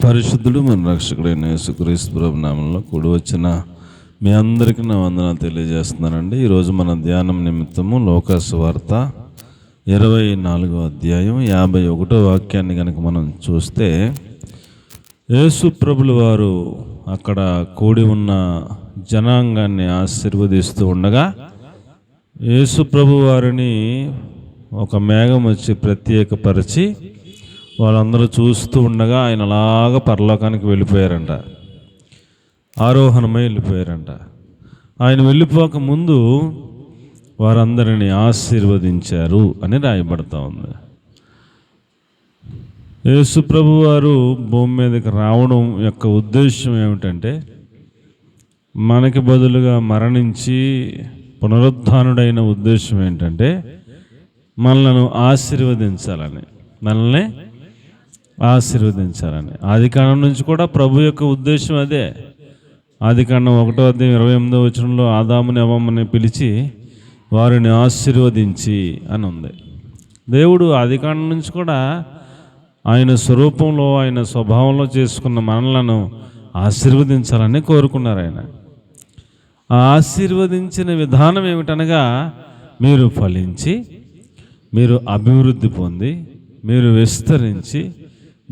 పరిశుద్ధుడు మన రక్షకుడైన యేసుక్రీస్తు ప్రభు నామంలో కూడి వచ్చిన మీ అందరికీ నా వందనాలు తెలియజేస్తున్నానండి. ఈరోజు మన ధ్యానం నిమిత్తము లోకాసు వార్త 24వ అధ్యాయం 51వ వాక్యాన్ని కనుక మనం చూస్తే, యేసు ప్రభుల వారు అక్కడ కూడి ఉన్న జనాంగాన్ని ఆశీర్వదిస్తూ ఉండగా యేసు ప్రభు వారిని ఒక మేఘం వచ్చి ప్రత్యేకపరిచి వాళ్ళందరూ చూస్తూ ఉండగా ఆయన అలాగా పరలోకానికి వెళ్ళిపోయారంట, ఆరోహణమై వెళ్ళిపోయారంట. ఆయన వెళ్ళిపోక ముందు వారందరినీ ఆశీర్వదించారు అని రాయబడతా ఉంది. యేసు ప్రభు వారు భూమి మీదకి రావడం యొక్క ఉద్దేశం ఏమిటంటే, మనకి బదులుగా మరణించి పునరుద్ధానుడైన ఉద్దేశం ఏంటంటే మనల్ని ఆశీర్వదించాలని, మనల్ని ఆశీర్వదించాలని. ఆదికాండం నుంచి కూడా ప్రభు యొక్క ఉద్దేశం అదే. ఆదికాండం 1వ అధ్యాయం 28వ వచనంలో ఆదాముని అవ్వమ్మని పిలిచి వారిని ఆశీర్వదించి అని ఉంది. దేవుడు ఆదికాండం నుంచి కూడా ఆయన స్వరూపంలో, ఆయన స్వభావంలో చేసుకున్న మనలను ఆశీర్వదించాలని కోరుకున్నారు ఆయన. ఆ ఆశీర్వదించిన విధానం ఏమిటనగా, మీరు ఫలించి, మీరు అభివృద్ధి పొంది, మీరు విస్తరించి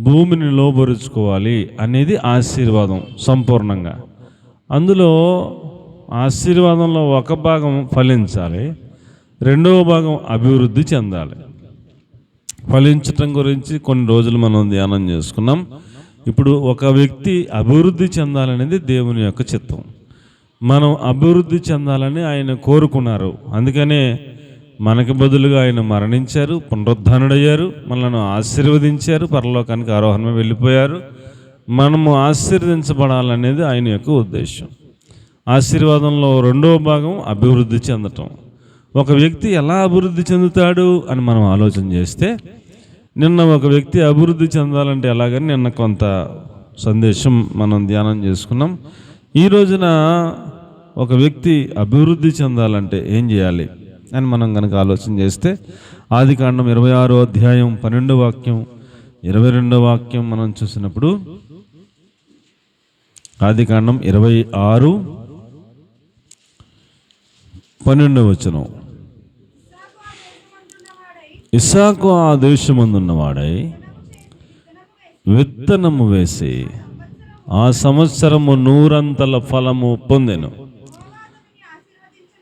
భూమిని లోబరుచుకోవాలి అనేది ఆశీర్వాదం సంపూర్ణంగా. అందులో ఆశీర్వాదంలో ఒక భాగం ఫలించాలి, రెండవ భాగం అభివృద్ధి చెందాలి. ఫలించటం గురించి కొన్ని రోజులు మనం ధ్యానం చేసుకున్నాం. ఇప్పుడు ఒక వ్యక్తి అభివృద్ధి చెందాలనేది దేవుని యొక్క చిత్తం. మనం అభివృద్ధి చెందాలని ఆయన కోరుకున్నారు. అందుకనే మనకి బదులుగా ఆయన మరణించారు, పునరుద్ధానుడయ్యారు, మనల్ని ఆశీర్వదించారు, పరలోకానికి ఆరోహణమే వెళ్ళిపోయారు. మనము ఆశీర్వదించబడాలనేది ఆయన యొక్క ఉద్దేశం. ఆశీర్వాదంలో రెండవ భాగం అభివృద్ధి చెందటం. ఒక వ్యక్తి ఎలా అభివృద్ధి చెందుతాడు అని మనం ఆలోచన చేస్తే, నిన్న ఒక వ్యక్తి అభివృద్ధి చెందాలంటే ఎలాగని నిన్న కొంత సందేశం మనం ధ్యానం చేసుకున్నాం. ఈ రోజున ఒక వ్యక్తి అభివృద్ధి చెందాలంటే ఏం చేయాలి అని మనం కనుక ఆలోచన చేస్తే, ఆదికాండం 26వ అధ్యాయం 12వ వాక్యం 22వ వాక్యం మనం చూసినప్పుడు, ఆదికాండం 26 12వ వచనం, ఇస్సాకు ఆ దేశమందున్నవాడై విత్తనము వేసి ఆ సంవత్సరము 100 ఫలము పొందెను.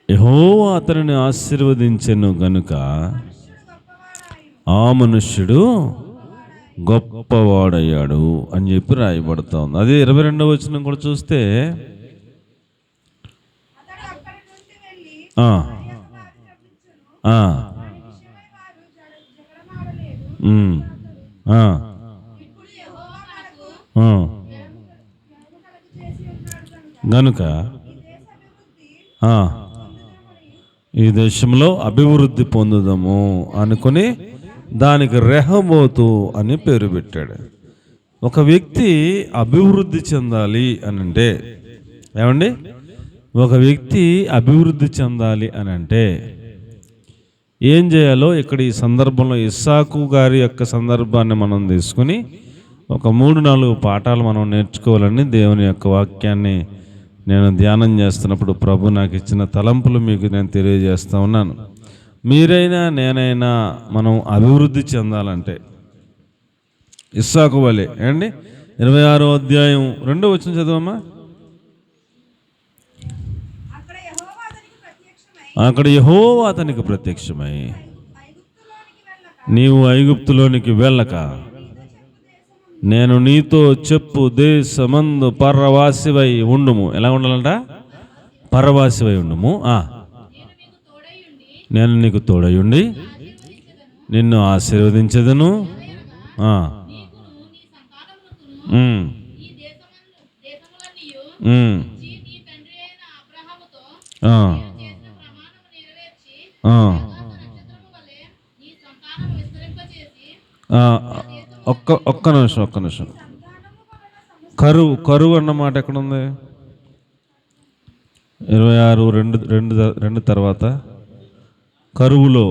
యెహోవా అతనిని ఆశీర్వదించెను గనుక ఆ మనుష్యుడు గొప్పవాడయ్యాడు అని చెప్పి రాయబడతా ఉంది. అదే 22వ వచనం కూడా చూస్తే, గనుక ఈ దేశంలో అభివృద్ధి పొందుదాము అనుకుని దానికి రెహోబోతు అని పేరు పెట్టాడు. ఒక వ్యక్తి అభివృద్ధి చెందాలి అని అంటే ఏమండి, ఒక వ్యక్తి అభివృద్ధి చెందాలి అని అంటే ఏం చేయాలో ఇక్కడ ఈ సందర్భంలో ఇస్సాకు గారి యొక్క సందర్భాన్ని మనం తీసుకుని ఒక 3-4 పాఠాలు మనం నేర్చుకోవాలని దేవుని యొక్క వాక్యాన్ని నేను ధ్యానం చేస్తున్నప్పుడు ప్రభు నాకు ఇచ్చిన తలంపులు మీకు నేను తెలియజేస్తూ ఉన్నాను. మీరైనా నేనైనా మనం అభివృద్ధి చెందాలంటే ఇస్సాకు వలె ఏండి, 26వ అధ్యాయం 2వ వచనం చదవమ్మా. అక్కడ యెహోవా అతనికి ప్రత్యక్షమై, నీవు ఐగుప్తులోనికి వెళ్ళక నేను నీతో చెప్పు దేశమందు పరవాసివై ఉండుము. ఎలా ఉండాలంట? పరవాసివై ఉండుము. నేను నీకు తోడయుండి నిన్ను ఆశీర్వదించదను. ఒక్క నిమిషం. కరువు అన్నమాట ఎక్కడుంది? 26:2 తర్వాత కరువులో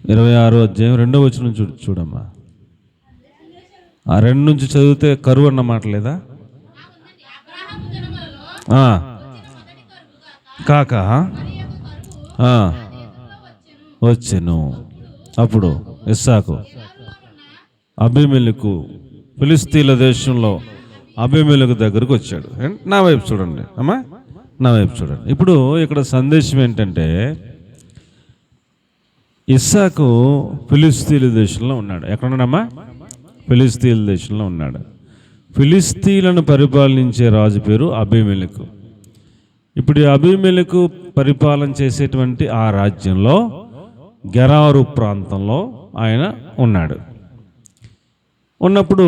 26వ అధ్యాయం 2వ వచనం చూడమ్మా. ఆ 2 నుంచి చదివితే కరువు అన్న మాట లేదా? కాక వచ్చెను. అప్పుడు ఇస్సాకు అబీమెలెకు ఫిలిస్తీన్ల దేశంలో అబీమెలెకు దగ్గరకు వచ్చాడు. నా వైపు చూడండి అమ్మా, నా వైపు చూడండి. ఇప్పుడు ఇక్కడ సందేశం ఏంటంటే, ఇస్సాకు ఫిలిస్తీన్ల దేశంలో ఉన్నాడు. ఎక్కడున్నాడమ్మా? ఫిలిస్తీన్ల దేశంలో ఉన్నాడు. ఫిలిస్తీన్లను పరిపాలించే రాజు పేరు అబీమెలెకు. ఇప్పుడు ఈ అబీమెలెకు పరిపాలన చేసేటువంటి ఆ రాజ్యంలో గెరారు ప్రాంతంలో ఆయన ఉన్నాడు. ఉన్నప్పుడు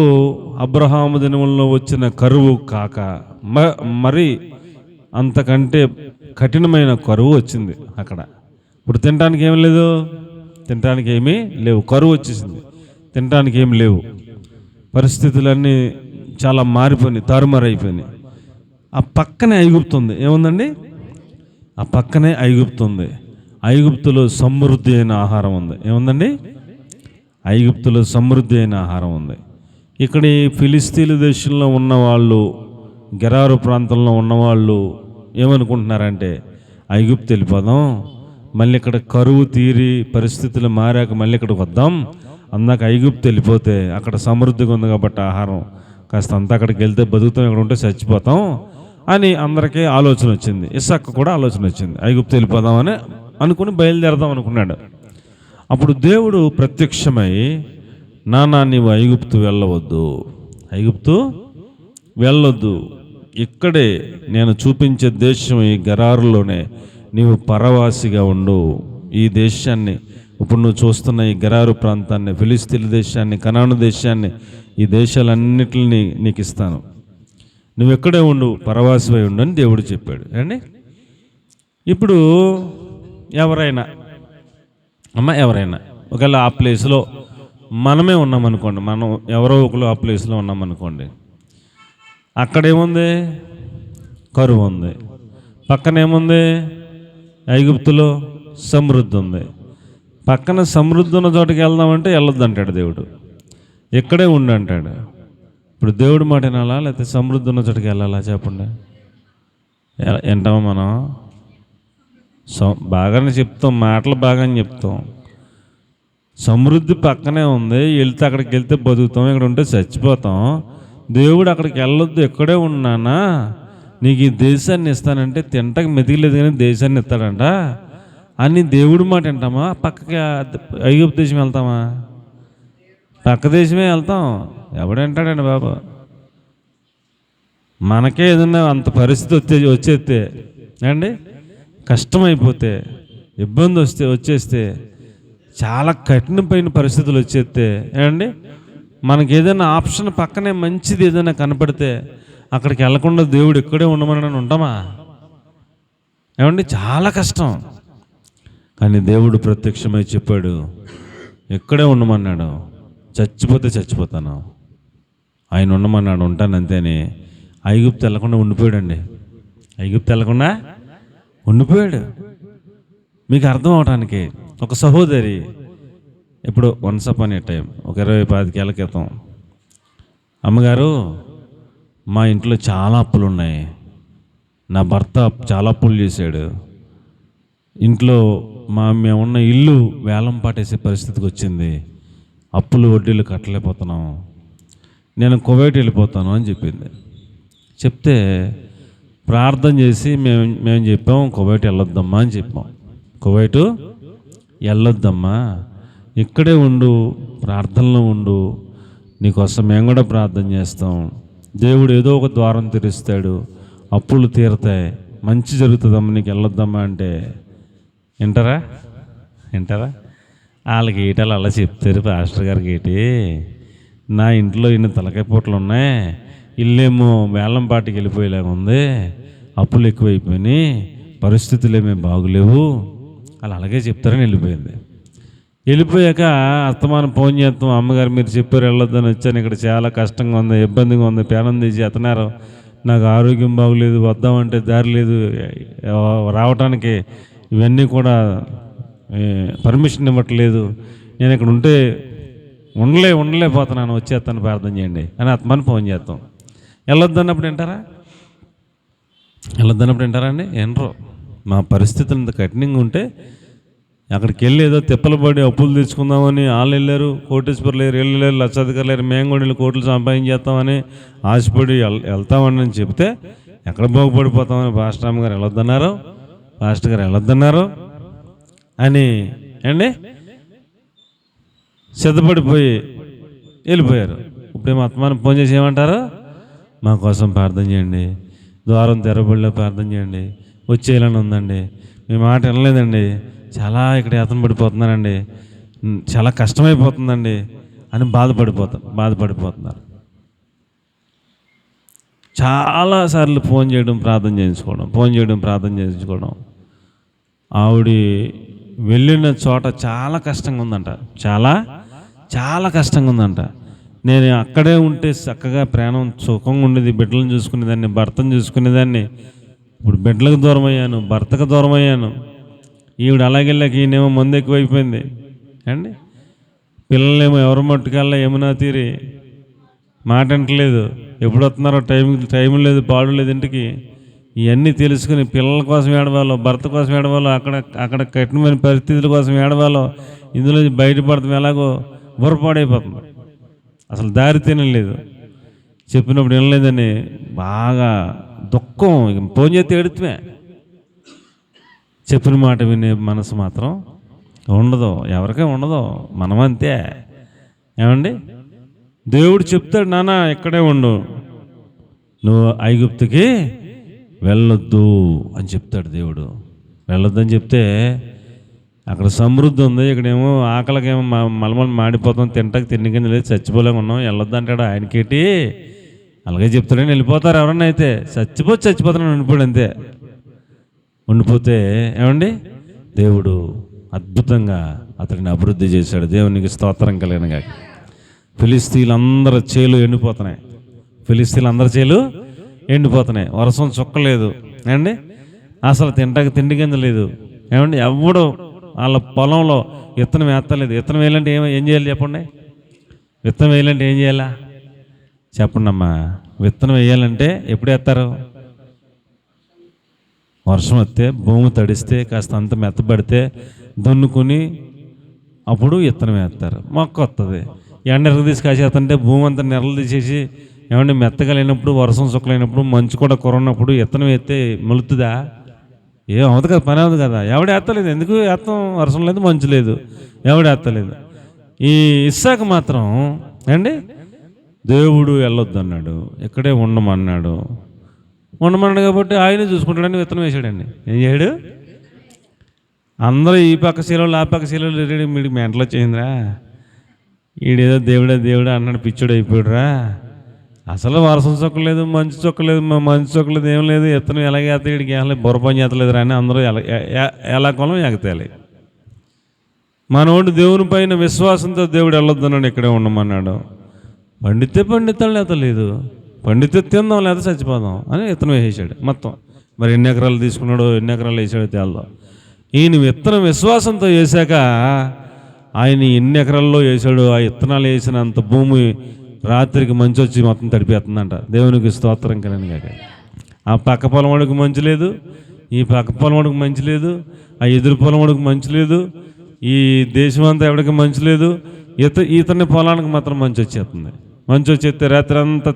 అబ్రహాము దినములలో వచ్చిన కరువు కాక మరి అంతకంటే కఠినమైన కరువు వచ్చింది అక్కడ. ఇప్పుడు తినడానికి ఏం లేదు, తినడానికి ఏమీ లేవు. కరువు వచ్చేసింది, తినడానికి ఏమి లేవు. పరిస్థితులన్నీ చాలా మారిపోయినాయి, తారుమారైపోయినాయి. ఆ పక్కనే ఐగుప్తు ఉంది. ఏముందండి? ఆ పక్కనే ఐగుప్తు ఉంది. ఐగుప్తులో సమృద్ధి అయిన ఆహారం ఉంది. ఏముందండి? ఐగుప్తులో సమృద్ధి అయిన ఆహారం ఉంది. ఇక్కడ ఈ ఫిలిస్తీన్ల దేశంలో ఉన్నవాళ్ళు, గెరారు ప్రాంతంలో ఉన్నవాళ్ళు ఏమనుకుంటున్నారంటే, ఐగుప్తు వెళ్ళిపోదాం, మళ్ళీ ఇక్కడ కరువు తీరి పరిస్థితులు మారాక మళ్ళీ ఇక్కడికి వద్దాం, అందాక ఐగుప్తు వెళ్ళిపోతే అక్కడ సమృద్ధిగా ఉంది కాబట్టి ఆహారం కాస్త అంతా అక్కడికి వెళ్తే బతుకుతాం, ఇక్కడ ఉంటే చచ్చిపోతాం అని అందరికీ ఆలోచన వచ్చింది. ఇస్సాకు కూడా ఆలోచన వచ్చింది, ఐగుప్తు వెళ్ళిపోదామని అనుకుని బయలుదేరదాం అనుకున్నాడు. అప్పుడు దేవుడు ప్రత్యక్షమై, నానా నీవు ఐగుప్తు వెళ్ళవద్దు, ఐగుప్తు వెళ్ళొద్దు, ఇక్కడే నేను చూపించే దేశం ఈ గెరారులోనే నీవు పరవాసిగా ఉండు. ఈ దేశాన్ని, ఇప్పుడు నువ్వు చూస్తున్న ఈ గెరారు ప్రాంతాన్ని, ఫిలిస్తీన్ల దేశాన్ని, కనాను దేశాన్ని, ఈ దేశాలన్నిటిని నీకు ఇస్తాను, నువ్వు ఎక్కడే ఉండు, పరవాసివై ఉండు అని దేవుడు చెప్పాడు అండి. ఇప్పుడు ఎవరైనా ఒకవేళ ఆ ప్లేస్లో మనమే ఉన్నామనుకోండి, మనం ఎవరో ఒకరు ఆ ప్లేస్లో ఉన్నామనుకోండి, అక్కడేముంది? కరువు ఉంది. పక్కనేముంది? ఐగుప్తులో సమృద్ధి ఉంది. పక్కన సమృద్ధి ఉన్న చోటుకి వెళ్దామంటే వెళ్ళొద్దు అంటాడు దేవుడు, ఇక్కడే ఉండు అంటాడు. ఇప్పుడు దేవుడు మాట వినాలా లేకపోతే సమృద్ధి ఉన్న చోటుకి వెళ్ళాలా? చెప్పండి. వింటామా మనం? బాగానే చెప్తాం, మాటలు బాగానే చెప్తాం. సమృద్ధి పక్కనే ఉంది, వెళ్తే అక్కడికి వెళ్తే బతుకుతాం, ఇక్కడ ఉంటే చచ్చిపోతాం. దేవుడు అక్కడికి వెళ్ళొద్దు, ఎక్కడే ఉన్నానా, నీకు ఈ దేశాన్ని ఇస్తానంటే తింటకు మెతికలేదు కానీ దేశాన్ని ఇస్తాడంట అని దేవుడి మాట వింటామా? పక్కకి ఐగుప్తు దేశం వెళ్తామా? పక్క దేశమే వెళ్తాం. ఎవడంటాడండి బాబు? మనకే ఏదన్నా అంత పరిస్థితి వచ్చేస్తే అండి, కష్టమైపోతే, ఇబ్బంది వచ్చేస్తే, చాలా కఠినమైన పరిస్థితులు వచ్చేస్తే ఏమండి, మనకి ఏదైనా ఆప్షన్ పక్కనే మంచిది ఏదైనా కనపడితే అక్కడికి వెళ్ళకుండా దేవుడు ఇక్కడే ఉండమని ఉంటామా? ఏమండి, చాలా కష్టం. కానీ దేవుడు ప్రత్యక్షమై చెప్పాడు, ఇక్కడే ఉండమన్నాడు. చచ్చిపోతే చచ్చిపోతాను, ఆయన ఉండమన్నాడు, ఉంటాను అంతేని. ఐగుప్తు వెళ్ళకుండా ఉండిపోయాడండి. ఐగుప్తు వెళ్ళకుండా ఉండిపోయాడు. మీకు అర్థం అవటానికి, ఒక సహోదరి ఇప్పుడు వన్స్ అపాన్ ఏ టైం ఒక 20-25 ఏళ్ళ క్రితం, అమ్మగారు మా ఇంట్లో చాలా అప్పులు ఉన్నాయి, నా భర్త చాలా అప్పులు చేశాడు, ఇంట్లో మేమున్న ఇల్లు వేలం పాటేసే పరిస్థితికి వచ్చింది, అప్పులు వడ్డీలు కట్టలేకపోతున్నాం, నేను కువైట్ వెళ్ళిపోతాను అని చెప్పింది. చెప్తే ప్రార్థన చేసి మేము చెప్పాం, కువైట్ వెళ్ళొద్దమ్మా అని చెప్పాం. కువైటు వెళ్ళొద్దమ్మా, ఇక్కడే ఉండు, ప్రార్థనలో ఉండు, నీకోసం మేము కూడా ప్రార్థన చేస్తాం, దేవుడు ఏదో ఒక ద్వారం తెరుస్తాడు, అప్పులు తీరుతాయి, మంచి జరుగుతుందమ్మా, నీకు వెళ్ళొద్దమ్మా అంటే వింటారా? వాళ్ళకి ఈటలు అలా చెప్తారు పాస్టర్ గారికి. ఏంటి, నా ఇంట్లో ఇన్ని తలకాయ పూటలు ఉన్నాయి, ఇల్లేమో వేలం పాటికి వెళ్ళిపోయేలాగా ఉంది, అప్పులు ఎక్కువైపోయినాయి, పరిస్థితులు ఏమీ బాగులేవు, వాళ్ళు అలాగే చెప్తారని వెళ్ళిపోయింది. వెళ్ళిపోయాక అత్తమానం ఫోన్ చేస్తాం, అమ్మగారు మీరు చెప్పారు వెళ్ళొద్దని వచ్చాను, ఇక్కడ చాలా కష్టంగా ఉంది, ఇబ్బందిగా ఉంది, పేనం తీసి అతనారు, నాకు ఆరోగ్యం బాగులేదు, వద్దామంటే దారి లేదు, రావటానికి ఇవన్నీ కూడా పర్మిషన్ ఇవ్వట్లేదు, నేను ఇక్కడ ఉంటే ఉండలేకపోతున్నాను, వచ్చేస్తాను, ప్రార్థన చేయండి అని ఆత్మని ఫోన్ చేస్తాం. వెళ్ళొద్దన్నప్పుడు వింటారా? వెళ్ళొద్దన్నప్పుడు వింటారా అండి? వినరు. మా పరిస్థితులు ఇంత కఠినంగా ఉంటే అక్కడికి వెళ్ళి ఏదో తిప్పలు పడి అప్పులు తెచ్చుకుందామని వాళ్ళు వెళ్ళారు, కోటేశ్వరులు లేరు, వీళ్ళు లేరు, లక్షాధికారులు లేరు, మేము కూడా వెళ్ళి కోట్లు సంపాదించేస్తామని ఆశపడి వెళ్తామని చెప్తే ఎక్కడ బాగుపడిపోతామని పాస్టర్ గారు వెళ్ళొద్దన్నారు, పాస్టర్ గారు వెళ్ళొద్దన్నారు అని అండి సిద్ధపడిపోయి వెళ్ళిపోయారు. ఇప్పుడేమో ఆత్మాన్ని ఫోన్ చేసి ఏమంటారు? మా కోసం ప్రార్థన చేయండి, ద్వారం తెరబడిలో ప్రార్థన చేయండి, వచ్చేయాలని ఉందండి, మీ మాట వినలేదండి, చాలా ఇక్కడ యాతన పడిపోతున్నారండి, చాలా కష్టమైపోతుందండి అని బాధపడిపోతున్నారు. చాలాసార్లు ఫోన్ చేయడం, ప్రార్థన చేయించుకోవడం. ఆవిడ వెళ్ళిన చోట చాలా కష్టంగా ఉందంట, చాలా కష్టంగా ఉందంట. నేను అక్కడే ఉంటే చక్కగా ప్రాణం సుఖంగా ఉండేది, బిడ్డలను చూసుకునేదాన్ని, భర్తను చూసుకునేదాన్ని. ఇప్పుడు బిడ్డలకు దూరం అయ్యాను, భర్తకు దూరం అయ్యాను. ఈవిడ అలాగెళ్ళాక ఈయనేమో మందు ఎక్కువైపోయింది అండి. పిల్లలేమో ఎవరి మట్టుకల్లా యమునా తీరి మాట అంటలేదు, ఎప్పుడు వస్తున్నారో టైం లేదు, పాడు లేదు ఇంటికి. ఇవన్నీ తెలుసుకుని పిల్లల కోసం ఏడవాలో, భర్త కోసం ఏడవాలో, అక్కడ కఠినమైన పరిస్థితుల కోసం ఏడవాలో, ఇందులో బయటపడతాం ఎలాగో బుర్రపాడైపోతుంది. అసలు దారి తినలేదు, చెప్పినప్పుడు వినలేదని బాగా దుఃఖం. ఫోన్ చేస్తే ఎడుతుమే, చెప్పిన మాట వినే మనసు మాత్రం ఉండదు, ఎవరికే ఉండదు. మనమంతే ఏమండి. దేవుడు చెప్తాడు, నాన్న ఇక్కడే ఉండు, నువ్వు ఐగుప్తుకి వెళ్ళొద్దు అని చెప్తాడు దేవుడు. వెళ్ళొద్దని చెప్తే అక్కడ సమృద్ధి ఉంది, ఇక్కడేమో ఆకలికేమో మలమల మాడిపోతాం, తిండి కింద లేదు, చచ్చిపోలేక ఉన్నాం, వెళ్ళొద్దు అంటాడు. ఆయనకేటి అలాగే చెప్తాడని వెళ్ళిపోతారు ఎవరన్నా. అయితే చచ్చిపోతాను ఉండిపోయాడు అంతే. ఉండిపోతే ఏమండి దేవుడు అద్భుతంగా అతడిని అభివృద్ధి చేశాడు. దేవునికి స్తోత్రం కలిగినగా. ఫిలిస్తీన్లందరి చేలు ఎండిపోతున్నాయి, వర్షం చుక్కలేదు ఏమండి, అసలు తిండి కింద లేదు ఏమండి. ఎవడు వాళ్ళ పొలంలో విత్తనం వేస్తలేదు. విత్తనం వేయాలంటే ఏం చేయాలి చెప్పండి? విత్తనం వేయాలంటే ఏం చేయాలా చెప్పండి అమ్మా? విత్తనం వేయాలంటే ఎప్పుడు వేస్తారు? వర్షం వస్తే, భూమి తడిస్తే, కాస్త అంత మెత్తబడితే దున్నుకుని అప్పుడు విత్తనం వేస్తారు, మొక్క వస్తుంది. ఎండకు తీసి కాసేస్తుంటే భూమి అంతా నెరలు తీసేసి ఏమంటే మెత్తగా లేనప్పుడు, వర్షం చుక్కలేనప్పుడు, మంచు కూడా కురన్నప్పుడు విత్తనం వేస్తే మొలుతుందా? ఏం అవ్వదు కదా, పని అవ్వదు కదా. ఎవడు వేస్తలేదు. ఎందుకు వేస్తాం? వర్షం లేదు, మంచు లేదు, ఎవడు వేస్తలేదు. ఈ ఇస్సాకు మాత్రం అండి దేవుడు వెళ్ళొద్దు అన్నాడు, ఇక్కడే ఉండమన్నాడు కాబట్టి ఆయన చూసుకుంటాడని విత్తనం వేసాడండి. ఏం చేయడు? అందరూ ఈ పక్క శీలలు ఆ పక్క శీలలు రెడీ. వీడికి మెంటలో వచ్చిందిరా, ఈడేదో దేవుడా అన్నాడు, పిచ్చుడు అయిపోయాడురా. అసలు వర్షం చొక్కలేదు, మంచు చొక్కలేదు, ఏం లేదు, విత్తనం ఎలాగ వేస్తే వీడికి ఏమలేదు, బుర్రపని చేతలేదు అని అందరూ ఎలా కొలం ఎగతేయాలి. మనోడు దేవుని పైన విశ్వాసంతో దేవుడు వెళ్ళొద్దన్నాడు, ఇక్కడే ఉండమన్నాడు. పండితాడు లేత లేదు, పండితే తిందాం లేదా చచ్చిపోదాం అని విత్తనం వేసాడు మొత్తం. మరి ఎన్ని ఎకరాలు తీసుకున్నాడో, ఎన్ని ఎకరాలు వేసాడో తేల్దాం. ఈయన విత్తనం విశ్వాసంతో వేసాక ఆయన ఎన్ని ఎకరాల్లో వేసాడు, ఆ విత్తనాలు వేసినంత భూమి రాత్రికి మంచి వచ్చి మొత్తం తడిపేస్తుందంట. దేవునికి స్తోత్రం కలిగినగాక. ఆ పక్క పొలం వాడికి మంచి లేదు, ఈ పక్క పొలం వాడికి మంచి లేదు, ఆ ఎదురు పొలం వాడికి మంచి లేదు, ఈ దేశం అంతా ఎవడికి మంచి లేదు, ఇతని పొలానికి మాత్రం మంచి వచ్చేస్తుంది. మంచి వచ్చేస్తే రాత్రి అంతా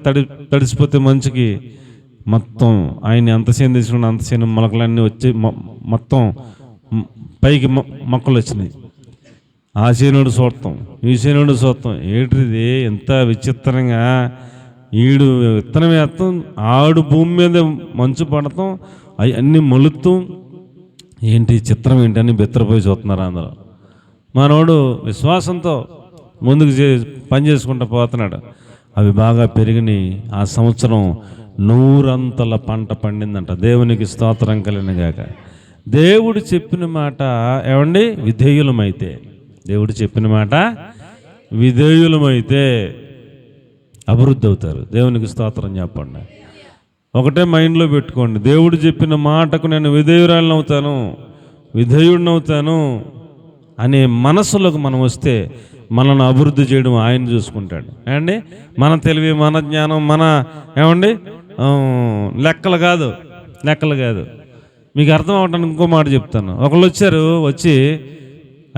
తడిసిపోతే మంచుకి మొత్తం ఆయన ఎంత చేను తీసుకున్నా అంత చేను మొలకలన్నీ వచ్చి మొత్తం పైకి మొక్కలు వచ్చినాయి. ఆ చేనుడు చూడతాం, ఈ చేనుడు చూడతాం, ఏంటిది ఎంత విచిత్రంగా. ఈడు విత్తనం వేస్తాం, ఆడు భూమి మీద మంచు పడతాం, అవి అన్నీ మొలుతూ ఏంటి చిత్రం ఏంటని బెత్తరపోయి చూస్తున్నారు అందరూ. మనోడు విశ్వాసంతో ముందుకు పని చేసుకుంటూ పోతున్నాడు. అవి బాగా పెరిగినాయి. ఆ సంవత్సరం 100 పంట పండిందంట. దేవునికి స్తోత్రం కలిగినగాక. దేవుడు చెప్పిన మాట ఏమండి విధేయులమైతే, దేవుడు చెప్పిన మాట విధేయులమైతే అభివృద్ధి అవుతారు. దేవునికి స్తోత్రం చెప్పండి. ఒకటే మైండ్లో పెట్టుకోండి, దేవుడు చెప్పిన మాటకు నేను విధేయుడినవుతాను అనే మనసులోకి మనం వస్తే మనల్ని అభివృద్ధి చేయడం ఆయన చూసుకుంటాడు. ఏమండి, మన తెలివి, మన జ్ఞానం, మన ఏమండి లెక్కలు కాదు. మీకు అర్థం అవటానికి ఇంకో మాట చెప్తాను. ఒకళ్ళు వచ్చి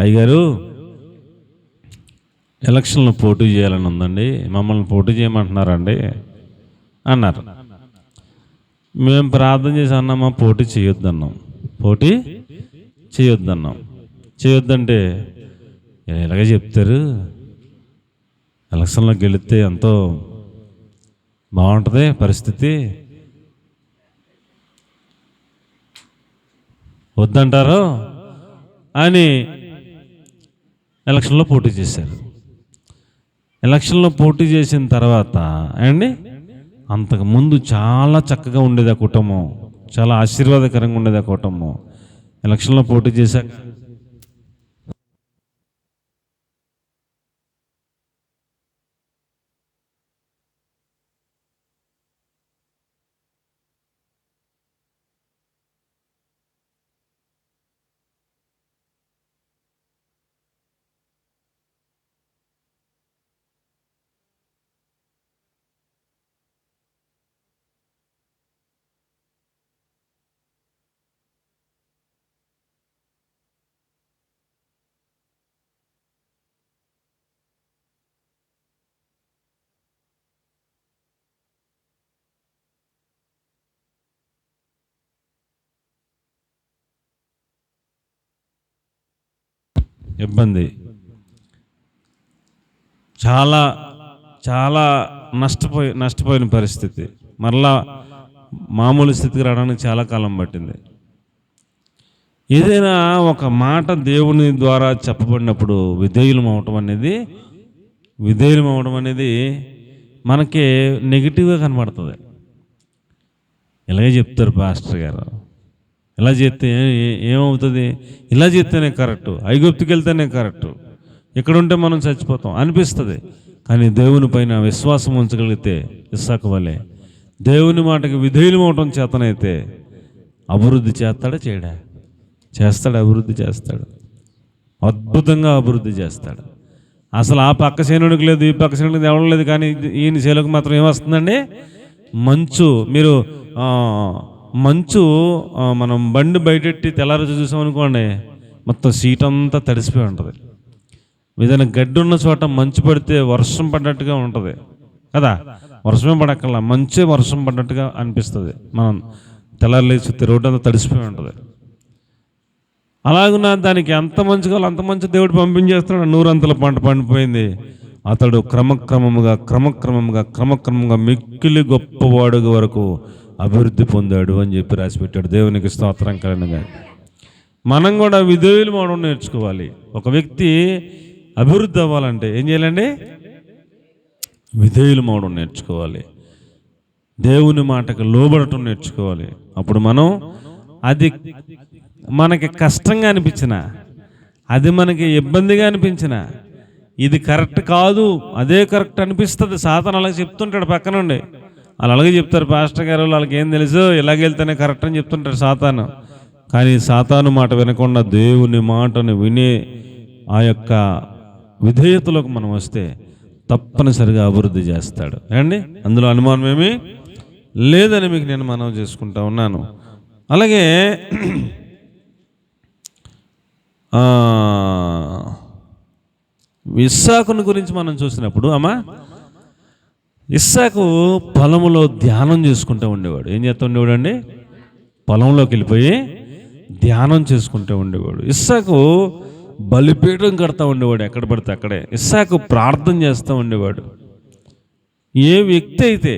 అయ్యగారు ఎలక్షన్లో పోటీ చేయాలని ఉందండి, మమ్మల్ని పోటీ చేయమంటున్నారండి అన్నారు. మేము ప్రార్థన చేసి అన్నామా, పోటీ చేయొద్దంటే ఎలాగ చెప్తారు, ఎలక్షన్లో గెలిస్తే ఎంతో బాగుంటుంది పరిస్థితి, వద్దంటారు అని ఎలక్షన్లో పోటీ చేశారు. ఎలక్షన్లో పోటీ చేసిన తర్వాత అండి, అంతకుముందు చాలా చక్కగా ఉండేది ఆ కుటుంబం, చాలా ఆశీర్వాదకరంగా ఉండేది ఆ కుటుంబం. ఎలక్షన్లో పోటీ చేశాక ఇబ్బంది, చాలా చాలా నష్టపోయిన పరిస్థితి. మరలా మామూలు స్థితికి రావడానికి చాలా కాలం పట్టింది. ఏదైనా ఒక మాట దేవుని ద్వారా చెప్పబడినప్పుడు విధేయులం అవటం అనేది మనకి నెగిటివ్గా కనబడుతుంది. ఇలాగే చెప్తారు పాస్టర్ గారు, ఇలా చేస్తే ఏమవుతుంది, ఇలా చేస్తేనే కరెక్టు, ఐగుప్తుకి వెళ్తేనే కరెక్టు, ఇక్కడ ఉంటే మనం చచ్చిపోతాం అనిపిస్తుంది. కానీ దేవుని పైన విశ్వాసం ఉంచగలిగితే ఇస్సాకు వలె దేవుని మాటకి విధేయులం అవటం చేతనైతే అభివృద్ధి చేస్తాడు, అభివృద్ధి చేస్తాడు, అద్భుతంగా అభివృద్ధి చేస్తాడు. అసలు ఆ పక్క సేనుడికి లేదు, ఈ పక్క సేనుడికి ఎవడం లేదు, కానీ ఈయన సేలకు మాత్రం ఏమొస్తుందండి, మంచు మనం బండి బయటెట్టి తెల్లారోజు చూసామనుకోండి, మొత్తం సీట్ అంతా తడిసిపోయి ఉంటుంది. ఏదైనా గడ్డి ఉన్న చోట మంచు పడితే వర్షం పడ్డట్టుగా ఉంటుంది కదా, వర్షమే పడక్కల్లా, మంచే వర్షం పడ్డట్టుగా అనిపిస్తుంది. మనం తెల్లారు లేచి రోడ్డు అంతా తడిసిపోయి ఉంటుంది. అలాగున్నా దానికి ఎంత మంచి కావాలో అంత మంచి దేవుడు పంపించేస్తున్నాడు. 100 పంట పండిపోయింది. అతడు క్రమక్రమంగా మిక్కిలి గొప్పవాడు వరకు అభివృద్ధి పొందాడు అని చెప్పి రాసిపెట్టాడు. దేవునికి స్తోత్రం కలగాలి. మనం కూడా విధేయులు అవడం నేర్చుకోవాలి. ఒక వ్యక్తి అభివృద్ధి అవ్వాలంటే ఏం చేయాలండి, విధేయులు అవడం నేర్చుకోవాలి, దేవుని మాటకు లోబడటం నేర్చుకోవాలి. అప్పుడు మనం అది మనకి కష్టంగా అనిపించిన, అది మనకి ఇబ్బందిగా అనిపించిన, ఇది కరెక్ట్ కాదు అదే కరెక్ట్ అనిపిస్తుంది. సాతాను అలాగే చెప్తుంటాడు పక్క నుండి. వాళ్ళు అలాగే చెప్తారు, పాస్టర్ గారు వాళ్ళకి ఏం తెలుసు, ఇలాగెళ్తేనే కరెక్ట్ అని చెప్తుంటాడు సాతాను. కానీ సాతాను మాట వినకుండా దేవుని మాటను వినే ఆ యొక్క విధేయతలోకి మనం వస్తే తప్పనిసరిగా అభివృద్ధి చేస్తాడు అండి. అందులో అనుమానం ఏమీ లేదని మీకు నేను మనవి చేసుకుంటా ఉన్నాను. అలాగే ఇస్సాకుని గురించి మనం చూసినప్పుడు ఇస్సాకు పొలంలో ధ్యానం చేసుకుంటూ ఉండేవాడు. ఏం చేస్తూ ఉండేవాడు అండి, పొలంలోకి వెళ్ళిపోయి ధ్యానం చేసుకుంటూ ఉండేవాడు. ఇస్సాకు బలిపీఠం కడతా ఉండేవాడు, ఎక్కడ పడితే అక్కడే. ఇస్సాకు ప్రార్థన చేస్తూ ఉండేవాడు. ఏ వ్యక్తి అయితే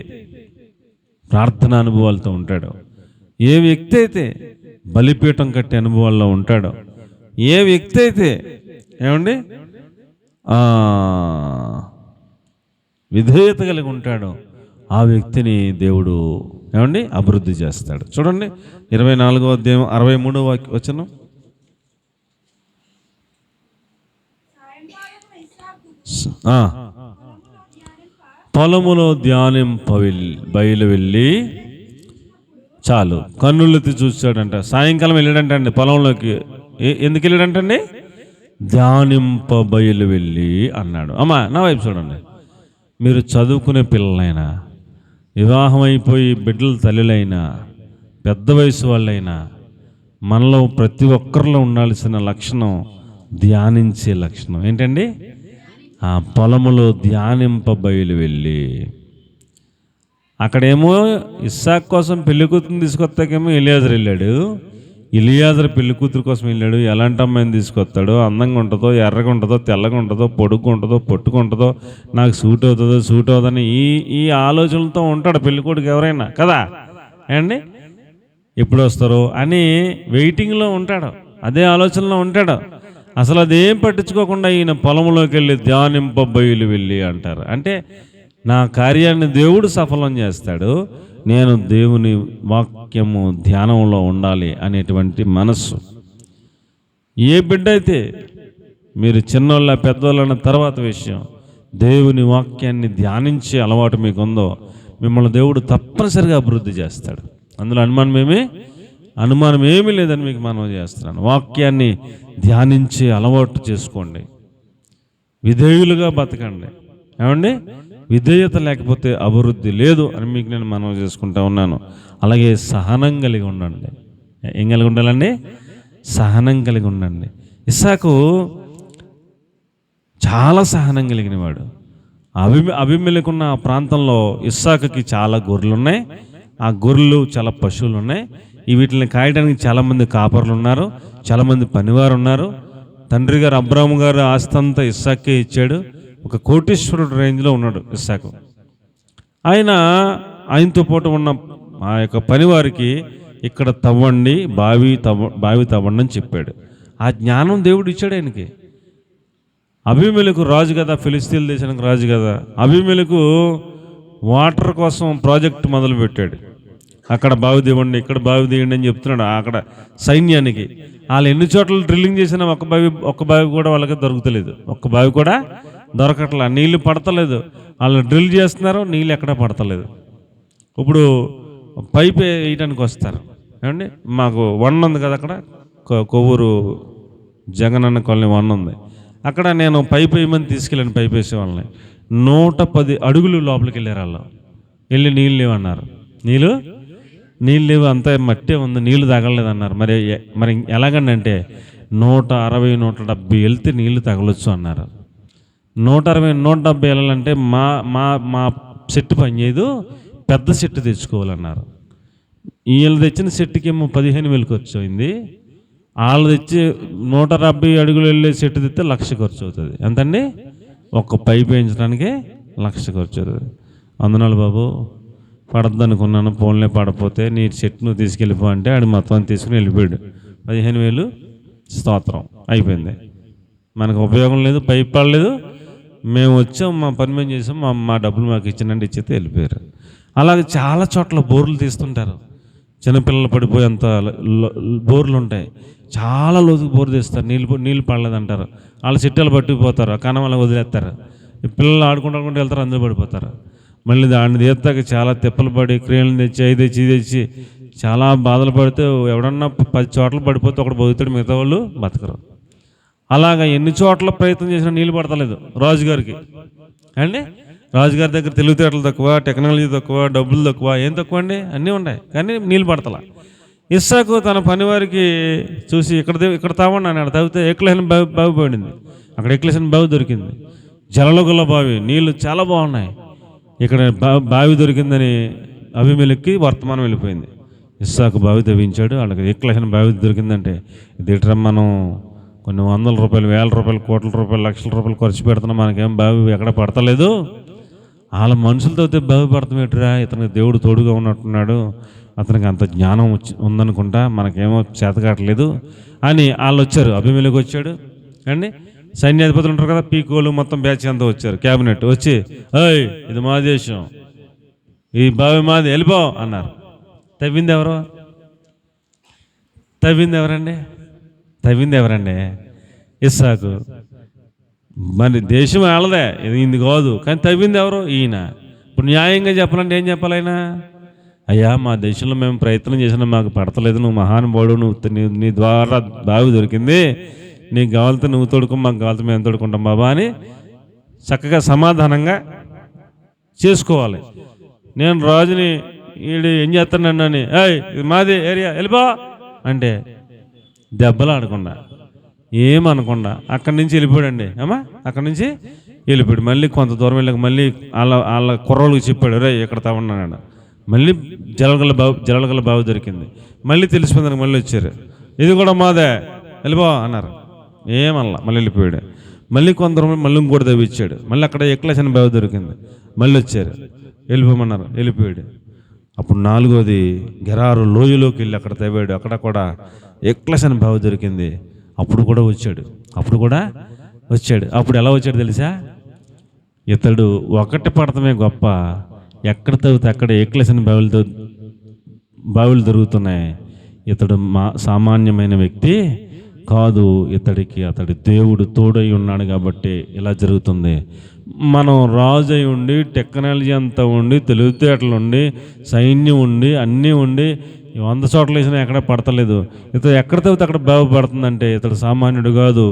ప్రార్థన అనుభవాలతో ఉంటాడో, ఏ వ్యక్తి అయితే బలిపీఠం కట్టే అనుభవాల్లో ఉంటాడో, ఏ వ్యక్తి అయితే ఏమండి విధేయత కలిగి ఉంటాడో ఆ వ్యక్తిని దేవుడు ఏమండి అభివృద్ధి చేస్తాడు. చూడండి 24వ అధ్యాయం 63వ వచనం. పొలములో ధ్యానం బయలు వెళ్ళి చాలు కన్నులెత్తి చూశాడంట. సాయంకాలం వెళ్ళాడంట అండి పొలంలోకి. ఎందుకు వెళ్ళాడంటండి, ధ్యానింపబయలు వెళ్ళి అన్నాడు. అమ్మా నా వైపు చూడండి. మీరు చదువుకునే పిల్లలైనా, వివాహం అయిపోయి బిడ్డల తల్లులైనా, పెద్ద వయసు వాళ్ళైనా, మనలో ప్రతి ఒక్కరిలో ఉండాల్సిన లక్షణం ధ్యానించే లక్షణం. ఏంటండి? ఆ పొలములో ధ్యానింపబయలు వెళ్ళి. అక్కడేమో ఇస్సాకు కోసం పెళ్లి కూతురుని తీసుకొస్తాకేమో ఎలియాజరు వెళ్ళాడు. ఎలియాజరు పెళ్లి కూతురు కోసం వెళ్ళాడు. ఎలాంటి అమ్మాయిని తీసుకొస్తాడో, అందంగా ఉంటుందో, ఎర్రగా ఉంటుందో, తెల్లగా ఉంటుందో, పొడుగు ఉంటుందో, పొట్టుగా ఉంటుందో, నాకు సూట్ అవుతుందో సూట్ అవుతుందని ఈ ఆలోచనలతో ఉంటాడు పెళ్లి కొడుకు ఎవరైనా కదా అండి. ఎప్పుడు వస్తారో అని వెయిటింగ్లో ఉంటాడు, అదే ఆలోచనలో ఉంటాడు. అసలు అదేం పట్టించుకోకుండా ఈయన పొలంలోకి వెళ్ళి ధ్యానింపబయలు వెళ్ళి అంటారు. అంటే నా కార్యాన్ని దేవుడు సఫలం చేస్తాడు, నేను దేవుని వాక్యము ధ్యానంలో ఉండాలి అనేటువంటి మనస్సు. ఏ బిడ్డ అయితే మీరు చిన్నోళ్ళ పెద్దోళ్ళన్న తర్వాత విషయం, దేవుని వాక్యాన్ని ధ్యానించే అలవాటు మీకు ఉందో మిమ్మల్ని దేవుడు తప్పనిసరిగా అభివృద్ధి చేస్తాడు. అందులో అనుమానం ఏమీ లేదని మీకు మనవి చేస్తున్నాను. వాక్యాన్ని ధ్యానించే అలవాటు చేసుకోండి, విధేయులుగా బతకండి. ఏమండి? విధేయత లేకపోతే అభివృద్ధి లేదు అని మీకు నేను మనవి చేసుకుంటా ఉన్నాను. అలాగే సహనం కలిగి ఉండండి. ఏం కలిగి ఉండాలండి? సహనం కలిగి ఉండండి. ఇస్సాకు చాలా సహనం కలిగిన వాడు. అబీమెలెకున్న ఆ ప్రాంతంలో ఇస్సాకుకి చాలా గొర్రెలు ఉన్నాయి, ఆ గొర్రెలు చాలా పశువులు ఉన్నాయి. వీటిని కాయడానికి చాలామంది కాపర్లు ఉన్నారు, చాలామంది పనివారు ఉన్నారు. తండ్రి గారు అబ్రాహాము గారు ఆస్తి అంతా ఇస్సాకే ఇచ్చాడు. ఒక కోటీశ్వరుడు రేంజ్లో ఉన్నాడు ఇస్సాకు. ఆయనతో పాటు ఉన్న ఆ యొక్క పనివారికి ఇక్కడ తవ్వండి, బావి తవ్వండి అని చెప్పాడు. ఆ జ్ఞానం దేవుడు ఇచ్చాడు ఆయనకి. అబీమెలెకు రాజు కదా, ఫిలిస్తీన్ దేశానికి రాజు కదా. అబీమెలెకు వాటర్ కోసం ప్రాజెక్ట్ మొదలు పెట్టాడు. అక్కడ బావి తీయండి, ఇక్కడ బావి తీయండి అని చెప్తున్నాడు. అక్కడ సైన్యానికి వాళ్ళు ఎన్ని చోట్ల డ్రిల్లింగ్ చేసినా ఒక్క బావి కూడా వాళ్ళకి దొరుకుతలేదు, ఒక్క బావి కూడా దొరకట్లా, నీళ్ళు పడతలేదు. వాళ్ళు డ్రిల్ చేస్తున్నారు, నీళ్ళు ఎక్కడా పడతలేదు. ఇప్పుడు పైప్ వేయడానికి వస్తారు. ఏమండి? మాకు వన్ ఉంది కదా అక్కడ, కొవ్వూరు జగనన్న కాలనీ వన్ ఉంది. అక్కడ నేను పైప్ వేయమని తీసుకెళ్ళాను. పైప్ వేసే వాళ్ళని 110 అడుగులు లోపలికి వెళ్ళారు. వాళ్ళు వెళ్ళి నీళ్ళు లేవన్నారు. నీళ్ళు లేవు, అంతా మట్టే ఉంది, నీళ్లు తగలలేదన్నారు. మరి ఎలాగంటే 160, 170 వెళ్తే నీళ్లు తగలొచ్చు అన్నారు. 160, 170 వెళ్ళాలంటే మా సెట్ పనిచేయదు, పెద్ద సెట్ తెచ్చుకోవాలన్నారు. వీళ్ళు తెచ్చిన సెట్కి ఏమో 15,000 ఖర్చు అయింది. వాళ్ళు తెచ్చి 170 అడుగులు వెళ్ళే సెట్ తెస్తే 1,00,000 ఖర్చు అవుతుంది. ఎంతండి? ఒక్క పైప్ వేయించడానికి 1,00,000 ఖర్చు అవుతుంది. అందునాలు బాబు పడద్దు అనుకున్నాను, ఫోన్లే పడపోతే నీ సెట్ నువ్వు తీసుకెళ్ళిపో అంటే ఆడు మొత్తం తీసుకుని వెళ్ళిపోయాడు. 15,000 స్తోత్రం అయిపోయింది. మనకు ఉపయోగం లేదు, పైప్ పడలేదు. మేము వచ్చాం, మా పని మేము చేసాం, మా డబ్బులు మాకు ఇచ్చినండి, ఇచ్చితే వెళ్ళిపోయారు. అలాగే చాలా చోట్ల బోర్లు తీస్తుంటారు. చిన్నపిల్లలు పడిపోయి అంత బోర్లు ఉంటాయి, చాలా లోతుకు బోర్ తీస్తారు. నీళ్ళు పడలేదంటారు. వాళ్ళ చిట్టాలు పట్టుకుపోతారు, కనం అలా వదిలేస్తారు. పిల్లలు ఆడుకుంటూ వెళ్తారు, అందులో పడిపోతారు. మళ్ళీ దాన్ని తీస్తాక చాలా తిప్పలు పడి క్రేన్లు తెచ్చి ఇది తెచ్చి చాలా బాధలు పడితే ఎవడన్నా 10 చోట్ల పడిపోతే ఒకడు బతుకుతాడు, మిగతా వాళ్ళు బతకరు. అలాగా ఎన్ని చోట్ల ప్రయత్నం చేసినా నీళ్ళు పడతలేదు రాజుగారికి. అండి, రాజుగారి దగ్గర తెలివితేటలు తక్కువ, టెక్నాలజీ తక్కువ, డబ్బులు తక్కువ. ఏం తక్కువ అండి? అన్నీ ఉన్నాయి కానీ నీళ్ళు పడతల. ఇస్సాకు తన పనివారికి చూసి ఇక్కడ తావండి అన్నాడు. తాగితే ఎక్లేసిన బావి పడింది. అక్కడ ఎక్లేసిన బావి దొరికింది, జలలోగల బావి, నీళ్ళు చాలా బాగున్నాయి. ఇక్కడ బావి దొరికిందని అబీమెలెకుకి వర్తమానం వెళ్ళిపోయింది. ఇస్సాకు బావి తవ్వించాడు. వాళ్ళకి ఎక్లేసిన బావి దొరికిందంటే ఇదేట్రా, మనం కొన్ని 100 రూపాయలు, 1000 రూపాయలు, కోట్ల రూపాయలు, లక్షల రూపాయలు ఖర్చు పెడుతున్నాం, మనకేం బావి ఎక్కడ పడతలేదు. వాళ్ళ మనుషులతో అయితే బావి పడతామేట్రా, ఇతనికి దేవుడు తోడుగా ఉన్నట్టున్నాడు, అతనికి అంత జ్ఞానం ఉందనుకుంటా, మనకేమో చేత కావట్లేదు అని వాళ్ళు వచ్చారు. అబీమెలెకు వచ్చాడు అండి, సైన్యాధిపతులు ఉంటారు కదా, పీకోలు మొత్తం బ్యాచ్ అంతా వచ్చారు. క్యాబినెట్ వచ్చి, ఏయ్ ఇది మా దేశం, ఈ బావి మాది, వెళ్ళిపో అన్నారు. తవ్వింది ఎవరండి? ఇస్సాకు. మరి దేశం వాళ్ళదే, ఇది కాదు, కానీ తవ్వింది ఎవరు? ఈయన. ఇప్పుడు న్యాయంగా చెప్పాలంటే ఏం చెప్పాలి ఆయన? అయ్యా, మా దేశంలో మేము ప్రయత్నం చేసినా మాకు పడతలేదు, నువ్వు మహానుభావుడు, నీ ద్వారా బావి దొరికింది, నీకు కావాలితే నువ్వు తోడుకో, మాకు కావాలితే మేము తోడుకుంటాం బాబా అని చక్కగా సమాధానంగా చేసుకోవాలి. నేను రాజుని వీడు ఏం చేస్తానని, ఇది మాది ఏరియా వెళ్ళిపో అంటే దెబ్బలు ఆడకుండా ఏమనకుండా అక్కడి నుంచి వెళ్ళిపోయాడండి. అక్కడి నుంచి వెళ్ళిపోయాడు. మళ్ళీ కొంత దూరం వెళ్ళాక మళ్ళీ వాళ్ళ కుర్రోళ్ళకి చెప్పాడు, రే ఇక్కడ తామన్నాడు. మళ్ళీ జలగల బావి దొరికింది. మళ్ళీ తెలిసిపోయిందని మళ్ళీ వచ్చారు, ఇది కూడా మాదే వెళ్ళిపో అన్నారు. ఏమల్లా మళ్ళీ వెళ్ళిపోయాడు. మళ్ళీ కొంత దూరం మళ్ళీ ఇంకోటి తవ్విచ్చాడు. మళ్ళీ అక్కడ ఎక్లసిన బావి దొరికింది. మళ్ళీ వచ్చారు, వెళ్ళిపోమన్నారు, వెళ్ళిపోయాడు. అప్పుడు 4వది గెరారు లోయలోకి వెళ్ళి అక్కడ తవ్వాడు. అక్కడ కూడా ఎక్లసిన బావి దొరికింది. అప్పుడు కూడా వచ్చాడు. అప్పుడు ఎలా వచ్చాడు తెలుసా? ఇతడు ఒకటి పడటమే గొప్ప, ఎక్కడ తవ్వితే అక్కడ ఎక్లసిన బావులు దొరుకుతున్నాయి. ఇతడు సామాన్యమైన వ్యక్తి కాదు, అతడి దేవుడు తోడై ఉన్నాడు కాబట్టి ఇలా జరుగుతుంది. మనం రాజు అయి ఉండి, టెక్నాలజీ అంతా ఉండి, తెలివితేటలు ఉండి, సైన్యం ఉండి, అన్నీ ఉండి 100 చోట్ల వేసినా ఎక్కడ పడతలేదు. ఇతడు ఎక్కడ తవ్వితే అక్కడ బాగుపడుతుందంటే ఇతడు సామాన్యుడు కాదు.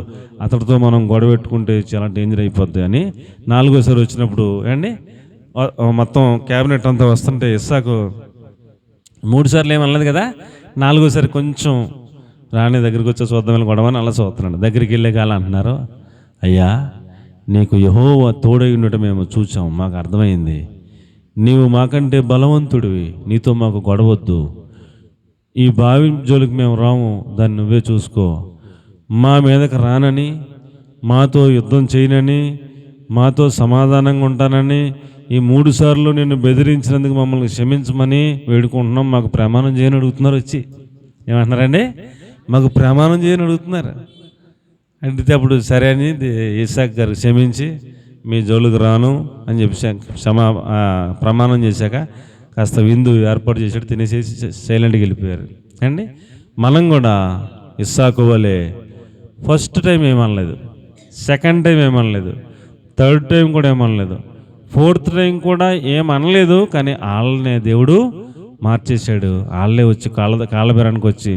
అతడితో మనం గొడవ పెట్టుకుంటే చాలా డేంజర్ అయిపోద్ది అని 4వసారి వచ్చినప్పుడు మొత్తం క్యాబినెట్ అంతా వస్తుంటే ఇస్సాకు 3 సార్లు ఏమనలేదు కదా, 4వసారి కొంచెం రాణి దగ్గరికి వచ్చి చూద్దామని గొడవని అలా చూస్తున్నాడు. దగ్గరికి వెళ్ళే కాలం అంటున్నారు, అయ్యా నీకు యెహోవా తోడై ఉండటం మేము చూచాం, మాకు అర్థమైంది. నీవు మాకంటే బలవంతుడివి, నీతో మాకు గొడవద్దు. ఈ బావి జోలికి మేము రాము, దాన్ని నువ్వే చూసుకో. మా మీదకి రానని, మాతో యుద్ధం చేయనని, మాతో సమాధానంగా ఉంటానని ఈ 3 సార్లు నిన్ను బెదిరించినందుకు మమ్మల్ని క్షమించమని వేడుకుంటున్నాం. మాకు ప్రమాణం చేయని అడుగుతున్నారు. వచ్చి ఏమంటున్నారండి? మాకు ప్రమాణం చేయని అడుగుతున్నారు. అంటే అప్పుడు సరే అని ఇస్సాకు గారు క్షమించి మీ జోలికి రాను అని చెప్పి ప్రమాణం చేశాక కాస్త విందు ఏర్పాటు చేసాడు. తినేసేసి సైలెంట్గా వెళ్ళిపోయారు అండి. మనం కూడా ఇస్సాకు వలే ఫస్ట్ టైం ఏమనలేదు, సెకండ్ టైం ఏమనలేదు, థర్డ్ టైం కూడా ఏమనలేదు, ఫోర్త్ టైం కూడా ఏమనలేదు. కానీ వాళ్ళనే దేవుడు మార్చేశాడు. వాళ్ళే వచ్చి కాళ్ళబెరానికి వచ్చి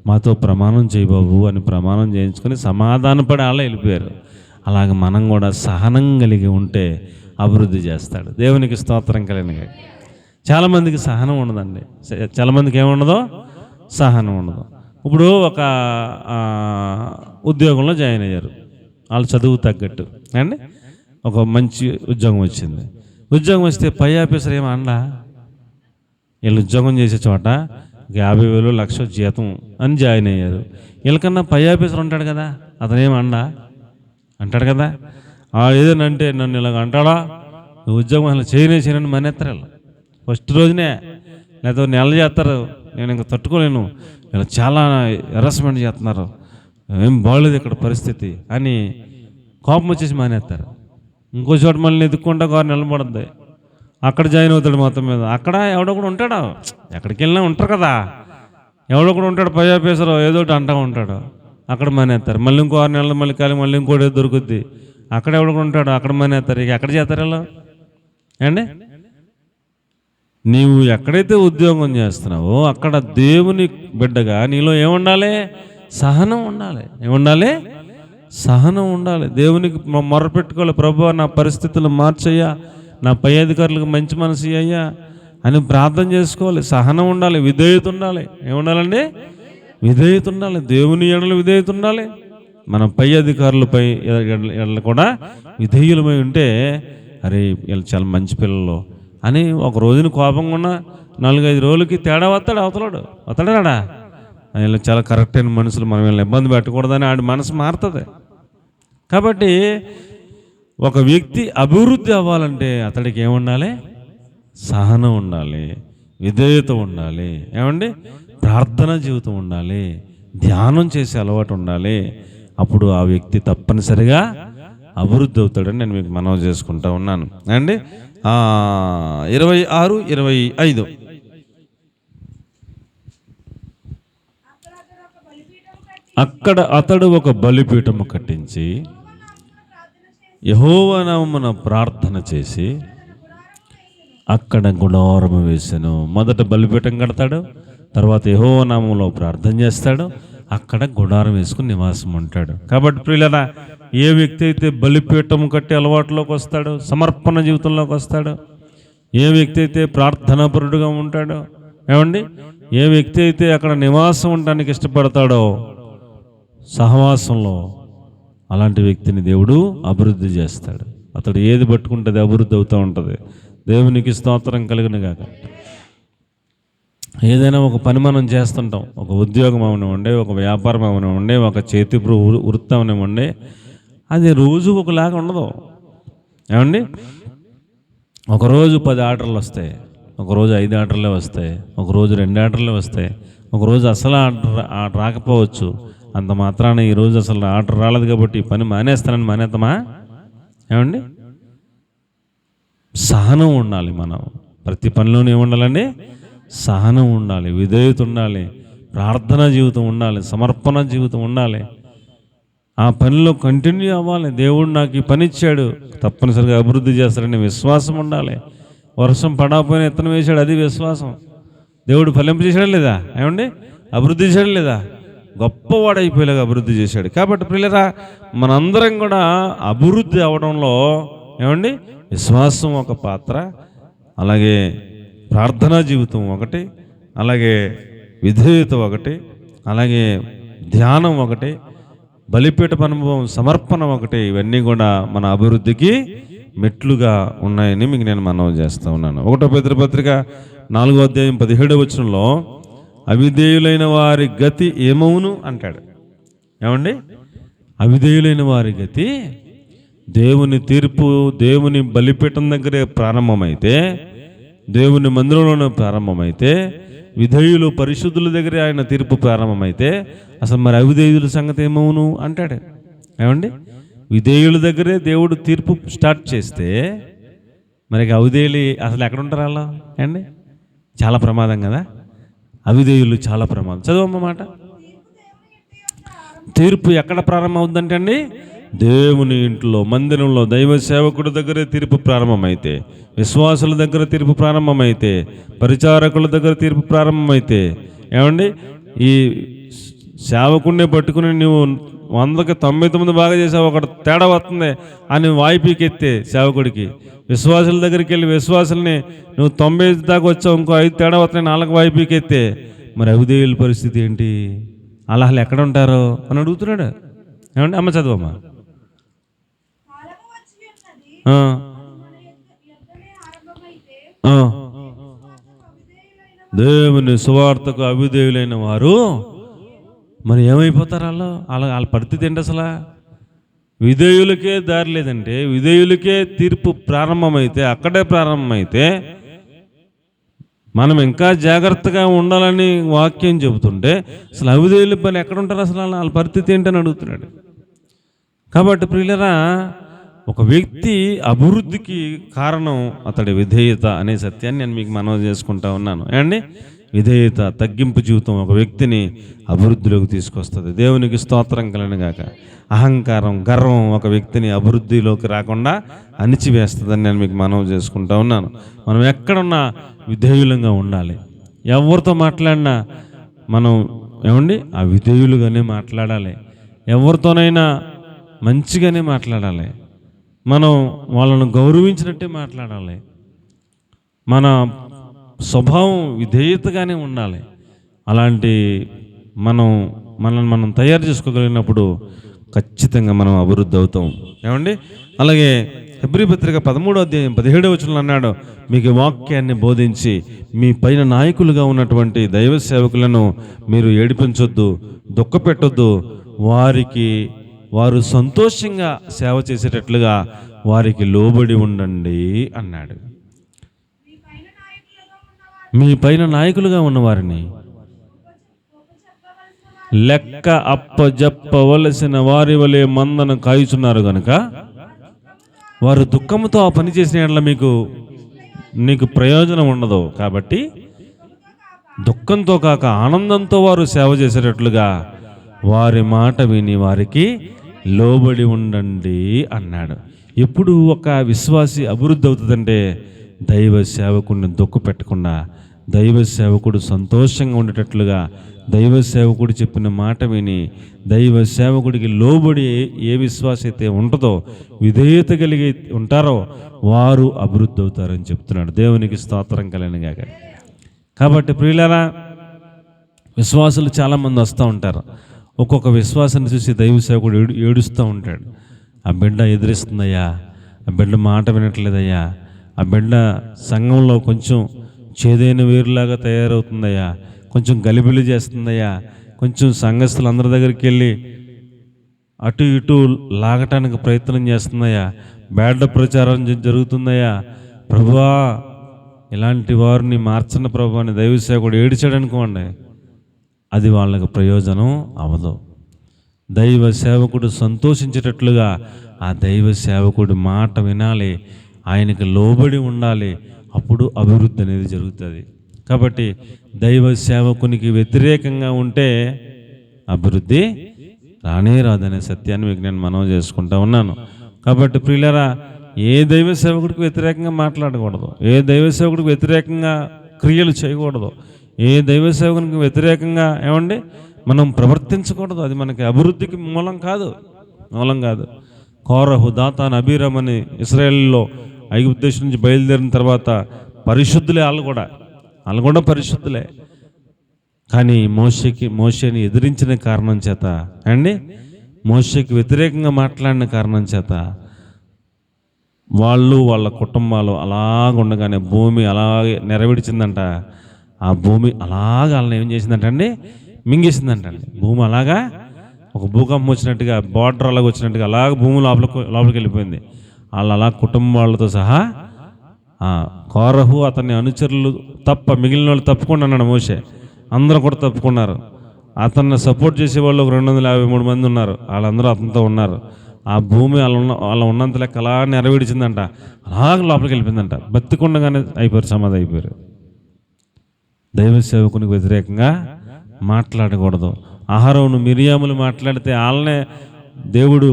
మాతో ప్రమాణం చేయి బాబు అని ప్రమాణం చేయించుకొని సమాధానపడి వాళ్ళే వెళ్ళిపోయారు. అలాగే మనం కూడా సహనం కలిగి ఉంటే అభివృద్ధి చేస్తాడు. దేవునికి స్తోత్రం కలిగిన. చాలామందికి సహనం ఉండదండి. చాలామందికి ఏముండదో సహనం ఉండదు. ఇప్పుడు ఒక ఉద్యోగంలో జాయిన్ అయ్యారు. వాళ్ళు చదువు తగ్గట్టు అండి ఒక మంచి ఉద్యోగం వచ్చింది. ఉద్యోగం వస్తే పై ఆఫీసర్ ఏమన్నా వీళ్ళు ఉద్యోగం చేసే చోట 50,000 1,00,000 జీతం అని జాయిన్ అయ్యారు. వీళ్ళకన్నా పై ఆఫీసర్ ఉంటాడు కదా, అతనేమన్నా అంటాడు కదా. ఏదనంటే నన్ను ఇలాగ అంటాడా, ఉద్యోగం అసలు చేయనని మనేస్తారు వీళ్ళు ఫస్ట్ రోజునే, లేదా నెల చేస్తారు. నేను ఇంకా తట్టుకోలేను, ఇలా చాలా హెరాస్మెంట్ చేస్తున్నారు, ఏం బాగోలేదు ఇక్కడ పరిస్థితి అని కోపం వచ్చేసి మానేస్తారు. ఇంకో చోట మళ్ళీ ఎదుక్కుంటా 6 నెలలు పడుతుంది. అక్కడ జాయిన్ అవుతాడు. మొత్తం మీద అక్కడ ఎవడో కూడా ఉంటాడు, ఎక్కడికి వెళ్ళినా ఉంటారు కదా, ఎవడో కూడా ఉంటాడు. పై ఆఫీసర్ ఏదో ఒకటి అంటూ ఉంటాడు. అక్కడ మానేస్తారు. మళ్ళీ ఇంకో 6 నెలలు మళ్ళీ ఖాళీ, మళ్ళీ ఇంకోటి దొరుకుద్ది. అక్కడ ఎవడో కూడా ఉంటాడు, అక్కడ మానేస్తారు. ఇక ఎక్కడ చేస్తారు వీళ్ళు అండి? నీవు ఎక్కడైతే ఉద్యోగం చేస్తున్నావో అక్కడ దేవుని బిడ్డగా నీలో ఏముండాలి? సహనం ఉండాలి. ఏముండాలి? సహనం ఉండాలి. దేవునికి మొరపెట్టుకోవాలి. ప్రభువా నా పరిస్థితులు మార్చయ్యా, నా పై అధికారులకు మంచి మనసు అయ్యా అని ప్రార్థన చేసుకోవాలి. సహనం ఉండాలి, విధేయత ఉండాలి. ఏముండాలండి? విధేయత ఉండాలి. దేవుని ఎడల విధేయత ఉండాలి. మన పై అధికారులపై ఎడల కూడా విధేయులమై ఉంటే అరే వీళ్ళు చాలా మంచి పిల్లలు అని ఒక రోజున కోపంగా ఉన్న 4-5 రోజులకి తేడా వస్తాడా వీళ్ళు చాలా కరెక్ట్ అయిన మనుషులు, మనం వీళ్ళని ఇబ్బంది పెట్టకూడదని ఆడి మనసు మారుతుంది. కాబట్టి ఒక వ్యక్తి అభివృద్ధి అవ్వాలంటే అతడికి ఏముండాలి? సహనం ఉండాలి, విధేయత ఉండాలి. ఏమండి? ప్రార్థన జీవితం ఉండాలి, ధ్యానం చేసే అలవాటు ఉండాలి. అప్పుడు ఆ వ్యక్తి తప్పనిసరిగా అభివృద్ధి అవుతాడని నేను మీకు మనవి చేసుకుంటా ఉన్నాను అండి. 26-25 అక్కడ అతడు ఒక బలిపీఠము కట్టించి యెహోవా నామమున ప్రార్థన చేసి అక్కడ గుడారము వేసెను. మొదట బలిపీఠం కడతాడు, తర్వాత యెహోవా నామములో ప్రార్థన చేస్తాడు, అక్కడ గుడారం వేసుకుని నివాసం ఉంటాడు. కాబట్టి ప్రియులారా, ఏ వ్యక్తి అయితే బలిపీఠం కట్టి అలవాటులోకి వస్తాడో, సమర్పణ జీవితంలోకి వస్తాడో, ఏ వ్యక్తి అయితే ప్రార్థనాపరుడుగా ఉంటాడో, ఏమండి, ఏ వ్యక్తి అయితే అక్కడ నివాసం ఉండడానికి ఇష్టపడతాడో సహవాసంలో, అలాంటి వ్యక్తిని దేవుడు అభివృద్ధి చేస్తాడు. అతడు ఏది పట్టుకుంటుంది అభివృద్ధి అవుతూ ఉంటుంది. దేవునికి స్తోత్రం కలుగును గాక. ఏదైనా ఒక పని మనం చేస్తుంటాం, ఒక ఉద్యోగం అవనివ్వండి, ఒక వ్యాపారం అవనివ్వండి, ఒక చేతి వృత్తి అవనివ్వండి, అది రోజు ఒకలాగా ఉండదు. ఏమండి, ఒకరోజు 10 ఆర్డర్లు వస్తాయి, ఒకరోజు 5 ఆర్డర్లే వస్తాయి, ఒకరోజు 2 ఆర్డర్లే వస్తాయి, ఒకరోజు అసలు ఆర్డర్ రాకపోవచ్చు. అంత మాత్రాన ఈరోజు అసలు ఆర్డర్ రాలేదు కాబట్టి ఈ పని మానేస్తానని మానేద్దామా? ఏమండి, సహనం ఉండాలి. మనం ప్రతి పనిలోనే ఏముండాలండి? సహనం ఉండాలి, విధేయత ఉండాలి, ప్రార్థనా జీవితం ఉండాలి, సమర్పణ జీవితం ఉండాలి. ఆ పనిలో కంటిన్యూ అవ్వాలి. దేవుడు నాకు ఈ పని ఇచ్చాడు, తప్పనిసరిగా అభివృద్ధి చేస్తాడని విశ్వాసం ఉండాలి. వర్షం పడకపోయినా విత్తనం వేశాడు, అది విశ్వాసం. దేవుడు ఫలింపజేశాడు లేదా? ఏమండి, అభివృద్ధి చేశాడు లేదా? గొప్పవాడైపోయేలాగా అభివృద్ధి చేశాడు. కాబట్టి ప్రియులారా, మనందరం కూడా అభివృద్ధి అవడంలో ఏమండి, విశ్వాసం ఒక పాత్ర, అలాగే ప్రార్థనా జీవితం ఒకటి, అలాగే విధేయత ఒకటి, అలాగే ధ్యానం ఒకటి, బలిపీఠ అనుభవం, సమర్పణ ఒకటి. ఇవన్నీ కూడా మన అభివృద్ధికి మెట్లుగా ఉన్నాయని మీకు నేను మనవి చేస్తూ ఉన్నాను. 1 పేతురు పత్రిక 4వ అధ్యాయం 17వ వచనంలో అవిధేయులైన వారి గతి ఏమవును అంటాడు. ఏమండి, అవిధేయులైన వారి గతి, దేవుని తీర్పు దేవుని బలిపీఠం దగ్గరే ప్రారంభమైతే, దేవుని మందిరంలోనే ప్రారంభమైతే, విధేయులు పరిశుద్ధుల దగ్గరే ఆయన తీర్పు ప్రారంభమైతే, అసలు మరి అవిధేయుల సంగతి ఏమవును అంటాడు. ఏమండి, విధేయుల దగ్గరే దేవుడు తీర్పు స్టార్ట్ చేస్తే మరి అవిధేయులు అసలు ఎక్కడ ఉంటారు? అలా అండి, చాలా ప్రమాదం కదా. అవిధేయులు చాలా ప్రమాదం. చదవన్నమాట. తీర్పు ఎక్కడ ప్రారంభం అవుతుందంటే అండి, దేవుని ఇంట్లో, మందిరంలో, దైవ సేవకుడి దగ్గరే తీర్పు ప్రారంభమైతే, విశ్వాసుల దగ్గర తీర్పు ప్రారంభమైతే, పరిచారకుల దగ్గర తీర్పు ప్రారంభమైతే, ఏమండి, ఈ సేవకుడిని పట్టుకుని నువ్వు 100కి 99 బాగా చేసావు, ఒకటి తేడా వస్తుంది అని వాయిపీకెత్తే సేవకుడికి, విశ్వాసుల దగ్గరికి వెళ్ళి విశ్వాసుల్ని నువ్వు 90 దాకా వచ్చావు, ఇంకో 5 తేడా వస్తున్నాయి 4 వాయిపీకెత్తే, మరి అవిధేయుల పరిస్థితి ఏంటి? అలా ఎక్కడ ఉంటారో అని అడుగుతున్నాడు. ఏమండి, అమ్మ చదువమ్మా. దేవుని సువార్తకు అవిధేయులైన వారు మరి ఏమైపోతారు? వాళ్ళ పరిస్థితి ఏంటి అసలు? విధేయులకే దారి లేదంటే, విధేయులకే తీర్పు ప్రారంభమైతే, అక్కడే ప్రారంభమైతే, మనం ఇంకా జాగ్రత్తగా ఉండాలని వాక్యం చెబుతుంటే అసలు అవిధేయుల పని ఎక్కడ ఉంటారు? అసలు వాళ్ళ పరిస్థితి ఏంటని అడుగుతున్నాడు. కాబట్టి ప్రియులరా, ఒక వ్యక్తి అభివృద్ధికి కారణం అతడి విధేయత అనే సత్యాన్ని నేను మీకు మనవి చేసుకుంటా ఉన్నాను. ఏమండి, విధేయత, తగ్గింపు జీవితం ఒక వ్యక్తిని అభివృద్ధిలోకి తీసుకొస్తుంది. దేవునికి స్తోత్రం కలుగును గాక. అహంకారం, గర్వం ఒక వ్యక్తిని అభివృద్ధిలోకి రాకుండా అణిచివేస్తుందని నేను మీకు మనవి చేసుకుంటా ఉన్నాను. మనం ఎక్కడున్నా విధేయులంగా ఉండాలి. ఎవరితో మాట్లాడినా మనం ఏమండి ఆ విధేయులుగానే మాట్లాడాలి. ఎవరితోనైనా మంచిగానే మాట్లాడాలి. మనం వాళ్ళను గౌరవించినట్టే మాట్లాడాలి. మన స్వభావం విధేయతగానే ఉండాలి. అలాంటి మనల్ని మనం తయారు చేసుకోగలిగినప్పుడు ఖచ్చితంగా మనం అభివృద్ధి అవుతాం. ఏమండి, అలాగే హెబ్రీ పత్రిక 13వ అధ్యాయం 17వ వచనంలో అన్నాడు, మీకు వాక్యాన్ని బోధించి మీ పైన నాయకులుగా ఉన్నటువంటి దైవ సేవకులను మీరు ఏడిపించొద్దు, దుఃఖపెట్టొద్దు, వారు సంతోషంగా సేవ చేసేటట్లుగా వారికి లోబడి ఉండండి అన్నాడు. మీ పైన నాయకులుగా ఉన్నవారిని లెక్క అప్పజెప్పవలసిన వారి వలె మందను కాయుచున్నారు కనుక వారు దుఃఖంతో ఆ పని చేసిన యెడల నీకు ప్రయోజనం ఉండదు. కాబట్టి దుఃఖంతో కాక ఆనందంతో వారు సేవ చేసేటట్లుగా వారి మాట విని వారికి లోబడి ఉండండి అన్నాడు. ఎప్పుడు ఒక విశ్వాసి అభివృద్ధి అవుతుందంటే దైవ సేవకుడిని దుఃఖ పెట్టకుండా దైవ సేవకుడు సంతోషంగా ఉండేటట్లుగా దైవ సేవకుడు చెప్పిన మాట విని దైవ సేవకుడికి లోబడి ఏ విశ్వాస అయితే ఉంటుందో, విధేయత కలిగి ఉంటారో వారు అభివృద్ధి అవుతారని చెప్తున్నాడు. దేవునికి స్తోత్రం కలుగునుగాక. కాబట్టి ప్రియులారా, విశ్వాసులు చాలామంది వస్తూ ఉంటారు. ఒక్కొక్క విశ్వాసాన్ని చూసి దైవ సేవకుడు ఏడుస్తూ ఉంటాడు. ఆ బిడ్డ ఎదిరిస్తుందయ్యా, ఆ బిడ్డ మాట వినట్లేదయ్యా, ఆ బిడ్డ సంఘంలో కొంచెం చేదైన వేరులాగా తయారవుతుందయ్యా, కొంచెం గలిబిలి చేస్తుందయ్యా, కొంచెం సంఘస్థులు అందరి దగ్గరికి వెళ్ళి అటు ఇటు లాగటానికి ప్రయత్నం చేస్తుందయ్యా, బేడ ప్రచారం జరుగుతుందయ్యా, ప్రభువా ఇలాంటి వారిని మార్చని ప్రభు అని దైవ సేవకుడు ఏడిచాడు అనుకోండి, అది వాళ్ళకి ప్రయోజనం అవ్వదు. దైవ సేవకుడు సంతోషించేటట్లుగా ఆ దైవ సేవకుడి మాట వినాలి, ఆయనకి లోబడి ఉండాలి, అప్పుడు అభివృద్ధి అనేది జరుగుతుంది. కాబట్టి దైవ సేవకునికి వ్యతిరేకంగా ఉంటే అభివృద్ధి రానే రాదనే సత్యాన్ని మీకు నేను మనవి చేసుకుంటా ఉన్నాను. కాబట్టి ప్రియులారా, ఏ దైవ సేవకుడికి వ్యతిరేకంగా మాట్లాడకూడదు, ఏ దైవ సేవకుడికి వ్యతిరేకంగా క్రియలు చేయకూడదు, ఏ దైవ సేవకునికి వ్యతిరేకంగా మనం ప్రవర్తించకూడదు. అది మనకి అభివృద్ధికి మూలం కాదు. కోరహు, దాతాన్, అబీరామ్ అని ఇశ్రాయేలులో ఐగుప్తు దేశం నుంచి బయలుదేరిన తర్వాత పరిశుద్ధులే, వాళ్ళు కూడా పరిశుద్ధులే. కానీ మోషేని ఎదిరించిన కారణం చేత మోషేకి వ్యతిరేకంగా మాట్లాడిన కారణం చేత వాళ్ళ కుటుంబాలు అలాగుండగానే భూమి అలాగే నెరవేర్చిందంట. ఆ భూమి అలాగా వాళ్ళని ఏం చేసిందంటండి, మింగేసిందంటండి. భూమి అలాగా ఒక భూకంపం వచ్చినట్టుగా, బార్డర్ అలాగ వచ్చినట్టుగా అలాగ భూమి లోపలికి వెళ్ళిపోయింది. వాళ్ళు అలా కుటుంబాలతో సహా కోరహు అతని అనుచరులు తప్ప మిగిలిన వాళ్ళు తప్పుకుండా అన్నాడు మోషే. అందరూ కూడా తప్పుకున్నారు. అతన్ని సపోర్ట్ చేసేవాళ్ళు ఒక 253 మంది ఉన్నారు. వాళ్ళందరూ అతనితో ఉన్నారు. ఆ భూమి వాళ్ళ ఉన్నంత లెక్క అలా నెరవేర్చిందంట. అలాగ లోపలికి వెళ్ళిపోయిందంట. బతికుండగానే సమాధి అయిపోయారు. దైవ సేవకునికి వ్యతిరేకంగా మాట్లాడకూడదు. అహరోను, మిరియాములు మాట్లాడితే వాళ్ళనే దేవుడు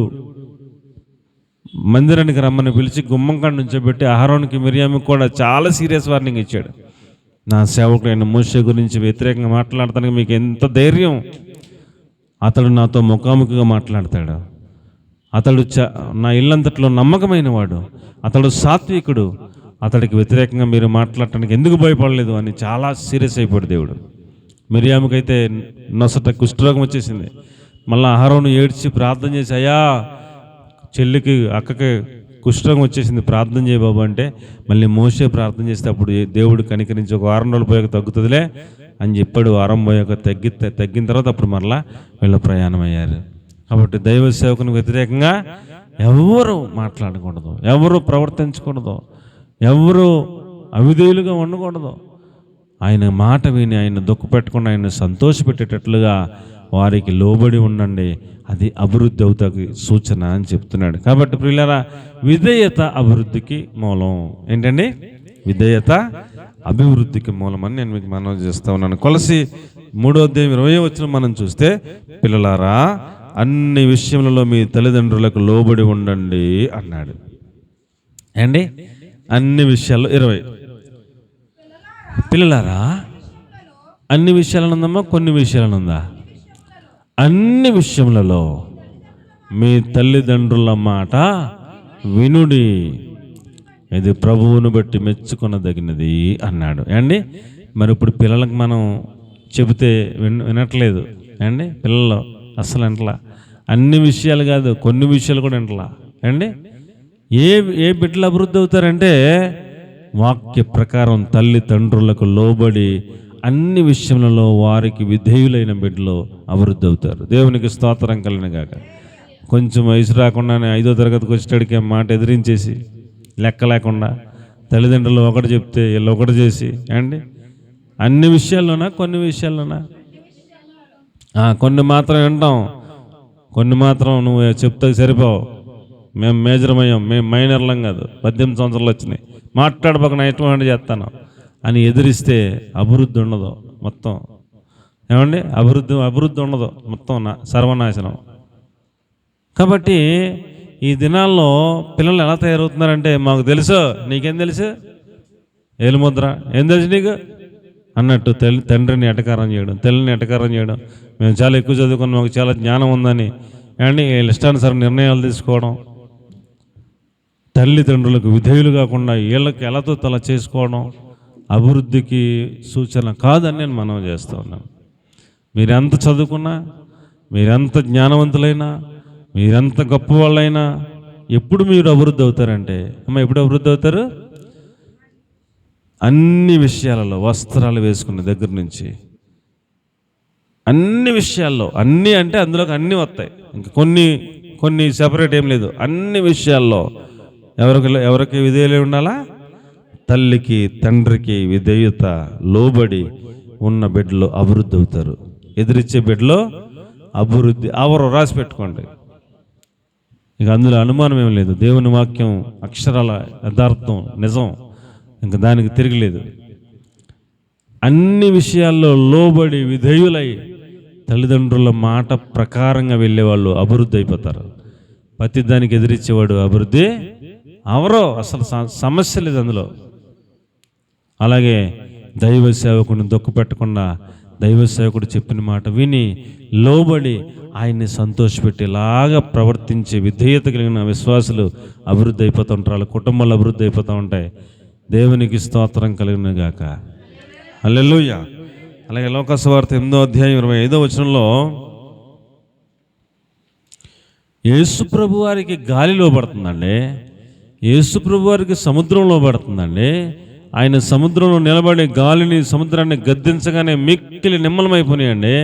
మందిరానికి రమ్మని పిలిచి గుమ్మం కాడ నుంచోబెట్టి అహరోనుకి మిరియాముకి కూడా చాలా సీరియస్ వార్నింగ్ ఇచ్చాడు. నా సేవకుడైన మోషే గురించి వ్యతిరేకంగా మాట్లాడటానికి మీకు ఎంత ధైర్యం? అతడు నాతో ముఖాముఖిగా మాట్లాడతాడు. అతడు నా ఇల్లంతట్లో నమ్మకమైన వాడు, అతడు సాత్వికుడు, అతడికి వ్యతిరేకంగా మీరు మాట్లాడటానికి ఎందుకు భయపడలేదు అని చాలా సీరియస్ అయిపోయాడు దేవుడు. మిరియాముకైతే నొసట కుష్ఠరోగం వచ్చేసింది. మళ్ళీ అహరోను ఏడ్చి ప్రార్థన చేసి, అయ్యా చెల్లికి అక్కకి కుష్ఠరోగం వచ్చేసింది, ప్రార్థన చేయ బాబు అంటే మళ్ళీ మోషే ప్రార్థన చేస్తే అప్పుడు దేవుడు కనికరించి ఒక 4 రోజులు పోయాక తగ్గుతుందిలే అని చెప్పాడు. వారం పోయాక తగ్గిన తర్వాత అప్పుడు మరలా వీళ్ళు ప్రయాణం అయ్యారు. కాబట్టి దైవ సేవకునికి వ్యతిరేకంగా ఎవరు మాట్లాడకూడదు, ఎవరు ప్రవర్తించకూడదు, ఎవరు అవిధేయులుగా ఉండకూడదు. ఆయన మాట విని ఆయన దుఃఖపెట్టకుండా ఆయన సంతోషపెట్టేటట్లుగా వారికి లోబడి ఉండండి, అది అభివృద్ధి అవుతాకి సూచన అని చెప్తున్నాడు. కాబట్టి ప్రియులారా, విధేయత అభివృద్ధికి మూలం. ఏంటండి? విధేయత అభివృద్ధికి మూలం అని నేను మీకు మనవి చేస్తూ ఉన్నాను. కొలసి 3:20 మనం చూస్తే, పిల్లలారా అన్ని విషయములలో మీ తల్లిదండ్రులకు లోబడి ఉండండి అన్నాడు. అన్ని విషయాల్లో 20. పిల్లలారా అన్ని విషయాలను ఉందమ్మా, కొన్ని విషయాలను ఉందా? అన్ని విషయములలో మీ తల్లిదండ్రుల మాట వినుడి, ఇది ప్రభువును బట్టి మెచ్చుకొనదగినది అన్నాడు. మరి ఇప్పుడు పిల్లలకు మనం చెబితే వినట్లేదు. పిల్లలు అస్సలు వింటలా. అన్ని విషయాలు కాదు, కొన్ని విషయాలు కూడా వింటలా. ఏ బిడ్డలు అభివృద్ధి అవుతారంటే వాక్య ప్రకారం తల్లిదండ్రులకు లోబడి అన్ని విషయములలో వారికి విధేయులైన బిడ్డలు అభివృద్ధి అవుతారు. దేవునికి స్తోత్రం కలుగునుగాక. కొంచెం వయసు రాకుండానే 5వ తరగతికి వచ్చేటడికి మాట ఎదిరించేసి లెక్క లేకుండా తల్లిదండ్రులు ఒకటి చెప్తే వీళ్ళు ఒకటి చేసి అన్ని విషయాల్లోనా, కొన్ని విషయాల్లోనా? కొన్ని మాత్రం వింటాం, కొన్ని మాత్రం నువ్వు చెప్తే సరిపోవు. మేము మేజరమయ్యాం, మేము మైనర్లం కాదు, 18 సంవత్సరాలు వచ్చినాయి, మాట్లాడబోక నా ఎటువంటి చేస్తాను అని ఎదిరిస్తే అభివృద్ధి ఉండదు మొత్తం. అభివృద్ధి ఉండదు మొత్తం, సర్వనాశనం. కాబట్టి ఈ దినాల్లో పిల్లలు ఎలా తయారవుతున్నారంటే, మాకు తెలుసు, నీకేం తెలుసు? ఏలుముద్ర ఏం తెలుసు నీకు? అన్నట్టు తండ్రిని ఎటకారం చేయడం, తల్లిని ఎటకారం చేయడం, మేము చాలా ఎక్కువ చదువుకున్నాం, మాకు చాలా జ్ఞానం ఉందని అండి ఇష్టానుసారం నిర్ణయాలు తీసుకోవడం, తల్లిదండ్రులకు విధేయులు కాకుండా వీళ్ళకి ఎలాతో తల చేసుకోవడం అభివృద్ధికి సూచన కాదని నేను మనం చేస్తూ ఉన్నాను. మీరెంత చదువుకున్నా, మీరెంత జ్ఞానవంతులైనా, మీరెంత గొప్పవాళ్ళైనా ఎప్పుడు మీరు అభివృద్ధి అవుతారంటే, ఎప్పుడు అభివృద్ధి అవుతారు? అన్ని విషయాలలో, వస్త్రాలు వేసుకున్న దగ్గర నుంచి అన్ని విషయాల్లో, అన్నీ అంటే అందులోకి అన్నీ వస్తాయి, ఇంక కొన్ని సెపరేట్ ఏం లేదు. అన్ని విషయాల్లో ఎవరికి విధేయులై ఉండాలా? తల్లికి తండ్రికి విధేయత లోబడి ఉన్న బిడ్డలో అభివృద్ధి అవుతారు. ఎదురిచ్చే బిడ్డలో అభివృద్ధి రాసి పెట్టుకోండి. ఇక అందులో అనుమానం ఏం లేదు. దేవుని వాక్యం అక్షరాల యథార్థం, నిజం, ఇంకా దానికి తిరగలేదు. అన్ని విషయాల్లో లోబడి విధేయులై తల్లిదండ్రుల మాట ప్రకారంగా వెళ్ళేవాళ్ళు అభివృద్ధి అయిపోతారు. ప్రతి దానికి ఎదిరించేవాడు అభివృద్ధి అసలు సమస్య లేదు అందులో. అలాగే దైవ సేవకుడిని దుఃఖపెట్టకుండా దైవ సేవకుడు చెప్పిన మాట విని లోబడి ఆయన్ని సంతోషపెట్టేలాగా ప్రవర్తించే విధేయత కలిగిన విశ్వాసులు అభివృద్ధి అయిపోతూ ఉంటారు. వాళ్ళ కుటుంబాలు అభివృద్ధి అయిపోతూ ఉంటాయి. దేవునికి స్తోత్రం కలిగిన గాక. హల్లెలూయా. అలాగే లోకసువార్త 8వ అధ్యాయం 25వ వచనంలో యేసుప్రభు వారికి గాలి లోబడుతుందండి, యేసుప్రభు వారికి సముద్రం లోబడుతుందండి. ఆయన సముద్రంలో నిలబడి గాలిని సముద్రాన్ని గద్దించగానే మిక్కిలి నిమ్మలమైపోయినాయండి.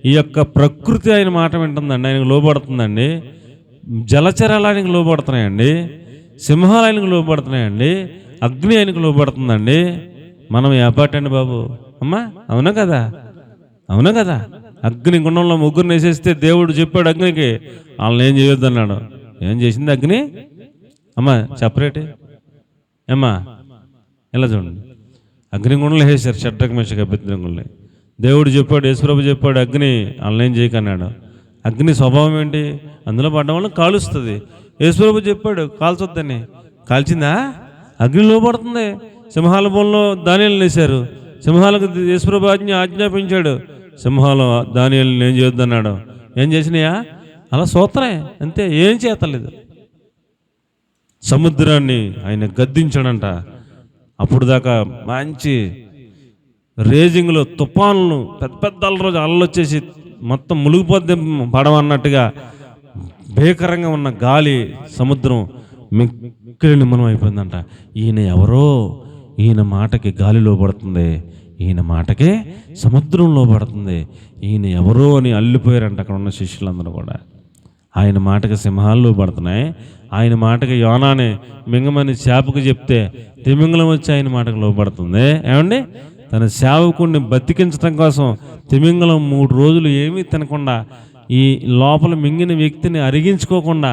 ఈ యొక్క ప్రకృతి ఆయన మాట వింటుందండి, ఆయనకు లోబడుతుందండి. జలచరాలు ఆయనకు లోబడుతున్నాయండి, సింహాలు ఆయనకు లోబడుతున్నాయండి, అగ్ని ఆయనకు లోబడుతుందండి. మనం ఏపాటండి బాబు, అమ్మా? అవునా కదా? అవునా కదా? అగ్ని గుండంలో ముగ్గురిని వేసేస్తే దేవుడు చెప్పాడు అగ్నికి, వాళ్ళని ఏం చేయొద్దు అన్నాడు. ఏం చేసింది అగ్ని? అమ్మా చెప్పరేటి ఏమ్మా? ఎలా చూడండి, అగ్నిగుండంలో వేసారు షడ్రక్ మేషక్ అబేద్నెగోల్ని. దేవుడు చెప్పాడు, యేసుప్రభు చెప్పాడు అగ్ని వాళ్ళని ఏం చేయకన్నాడు. అగ్ని స్వభావం ఏంటి? అందులో పడ్డ వాళ్ళని కాలుస్తుంది. యేసుప్రభు చెప్పాడు కాల్చొద్దని, కాల్చిందా? అగ్ని లోపడుతుంది. సింహాల బోన్లో దానియేలుని వేశారు, సింహాలకు యేసుప్రభు ఆజ్ఞాపించాడు, సింహాలు దానియేలుని ఏం చేయొద్దన్నాడు. ఏం చేసినాయా? అలా సూత్రమే, అంతే, ఏం చేతలేదు. సముద్రాన్ని ఆయన గద్దించాడంట. అప్పుడు దాకా మంచి రేజింగ్లో తుఫాన్లు పెద్ద పెద్ద రోజు అల్లొచ్చేసి మొత్తం మునిగిపోద్ది పడవ అన్నట్టుగా భీకరంగా ఉన్న గాలి సముద్రం మిక్కిలి నిమ్మలం అయిపోయిందంట. ఈయన ఎవరో, ఈయన మాటకి గాలి లోబడుతుంది, ఈయన మాటకే సముద్రం లోబడుతుంది, ఈయన ఎవరో అని అల్లిపోయారంట అక్కడ ఉన్న శిష్యులందరూ కూడా. ఆయన మాటకి సింహాలు లోబడుతున్నాయి, ఆయన మాటకి యోనాని మింగమని చేపకు చెప్తే తిమింగలం వచ్చి ఆయన మాటకు లోబడుతుంది. ఏమండి? తన సేవకుడిని బతికించడం కోసం తిమింగలం 3 రోజులు ఏమీ తినకుండా, ఈ లోపల మింగిన వ్యక్తిని అరిగించుకోకుండా,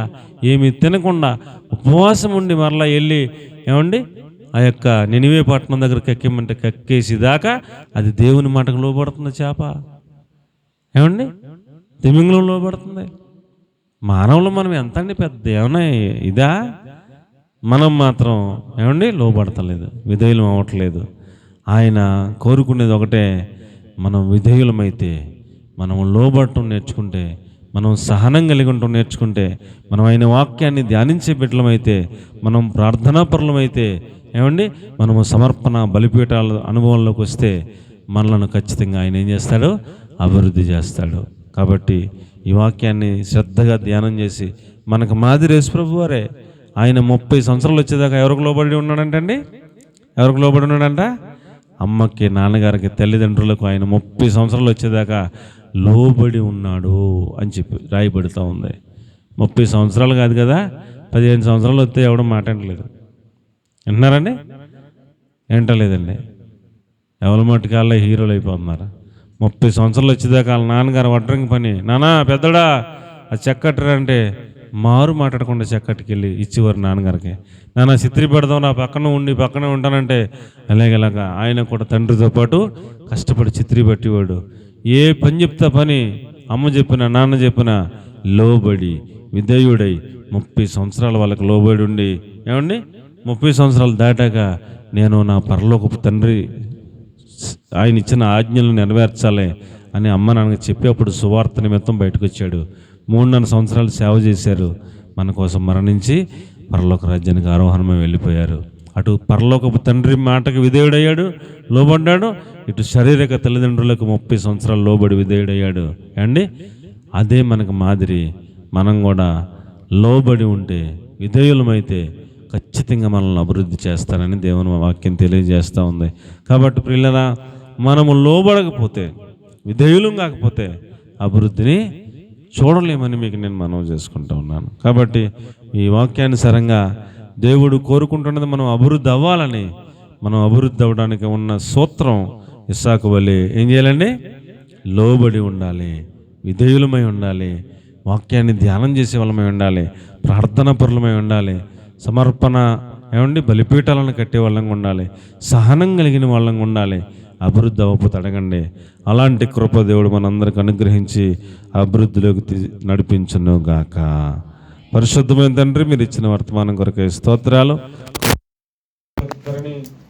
ఏమీ తినకుండా ఉపవాసం ఉండి మరలా వెళ్ళి ఏమండి ఆ యొక్క నినివే పట్టణం దగ్గర కక్కేమంటే కక్కేసి దాకా అది దేవుని మాటకు లోబడుతుంది చేప. ఏమండి? తిమింగలం లోబడుతుంది. మానవులు మనం ఎంత అండి పెద్ద ఏమన్నా ఇదా? మనం మాత్రం ఏమండి లోబడతలేదు, విధేయులం అవ్వట్లేదు. ఆయన కోరుకునేది ఒకటే, మనం విధేయులమైతే, మనం లోబడటం నేర్చుకుంటే, మనం సహనం కలిగి ఉండటం నేర్చుకుంటే, మనం ఆయన వాక్యాన్ని ధ్యానించే బిడ్డలమైతే, మనం ప్రార్థనాపరులమైతే, ఏమండి మనము సమర్పణ బలిపీఠాల అనుభవంలోకి వస్తే మనలను ఖచ్చితంగా ఆయన ఏం చేస్తాడు? అభివృద్ధి చేస్తాడు. కాబట్టి ఈ వాక్యాన్ని శ్రద్ధగా ధ్యానం చేసి మనకు మాదిరి యేసుప్రభు వారే. ఆయన 30 సంవత్సరాలు వచ్చేదాకా ఎవరికి లోబడి ఉన్నాడంటండి? ఎవరికి లోబడి ఉన్నాడంట? అమ్మకి, నాన్నగారికి, తల్లిదండ్రులకు ఆయన 30 సంవత్సరాలు వచ్చేదాకా లోబడి ఉన్నాడు అని చెప్పి రాయబడుతూ ఉంది. 30 సంవత్సరాలు కాదు కదా, 15 సంవత్సరాలు వస్తే ఎవడం మాట్లాడలేదు. వింటున్నారండి? వింటలేదండి. ఎవరి మట్టుకాళ్ళ హీరోలు అయిపోతున్నారు. 30 సంవత్సరాలు వచ్చేదాకా వాళ్ళ నాన్నగారు వడ్రంగి పని, నానా పెద్దడా ఆ చెక్కట్టరా అంటే మారు మాట్లాడకుండా చెక్కట్టుకి వెళ్ళి ఇచ్చేవారు నాన్నగారికి. నాన్న చిత్రీ పెడదాం, నా పక్కనే ఉంటానంటే అలాగేలాగా ఆయన కూడా తండ్రితో పాటు కష్టపడి చిత్రీ పెట్టేవాడు. ఏ పని చెప్తా పని అమ్మ చెప్పినా నాన్న చెప్పినా లోబడి విధేయుడై 30 సంవత్సరాలు వాళ్ళకి లోబడి ఉండి, ఏమండి 30 సంవత్సరాలు దాటాక నేను నా పరలోకపు తండ్రి ఆయన ఇచ్చిన ఆజ్ఞలను నెరవేర్చాలి అని అమ్మ నాన్నకి చెప్పి అప్పుడు సువార్త నిమిత్తం బయటకు వచ్చాడు. 3.5 సంవత్సరాలు సేవ చేశారు. మన కోసం మరణించి పరలోక రాజ్యానికి ఆరోహణమై వెళ్ళిపోయారు. అటు పరలోకపు తండ్రి మాటకు విధేయుడయ్యాడు, లోబడ్డాడు. ఇటు శారీరక తల్లిదండ్రులకు 30 సంవత్సరాలు లోబడి విధేయుడయ్యాడు. అండి అదే మనకు మాదిరి. మనం కూడా లోబడి ఉంటే, విధేయులమైతే ఖచ్చితంగా మనల్ని అభివృద్ధి చేస్తారని దేవుని వాక్యం తెలియజేస్తూ ఉంది. కాబట్టి ప్రియులరా, మనము లోబడకపోతే, విధేయులం కాకపోతే అభివృద్ధిని చూడలేమని మీకు నేను మనవి చేసుకుంటూ ఉన్నాను. కాబట్టి ఈ వాక్యానుసారంగా దేవుడు కోరుకుంటున్నది మనం అభివృద్ధి అవ్వాలని. మనం అభివృద్ధి అవ్వడానికి ఉన్న సూత్రం ఇస్సాకు వలె ఏం చేయాలండి? లోబడి ఉండాలి, విధేయులమై ఉండాలి, వాక్యాన్ని ధ్యానం చేసే వాళ్ళమై ఉండాలి, ప్రార్థన పరులమై ఉండాలి, సమర్పణ బలిపీఠాలను కట్టే వాళ్ళంగా ఉండాలి, సహనం కలిగిన వాళ్ళంగా ఉండాలి. అభివృద్ధి అవ్వకపోతే అడగండి. అలాంటి కృప దేవుడు మనందరికి అనుగ్రహించి అభివృద్ధిలోకి నడిపించును గాక. పరిశుద్ధమైన తండ్రి, మీరు ఇచ్చిన వర్తమానం కొరకే స్తోత్రాలు.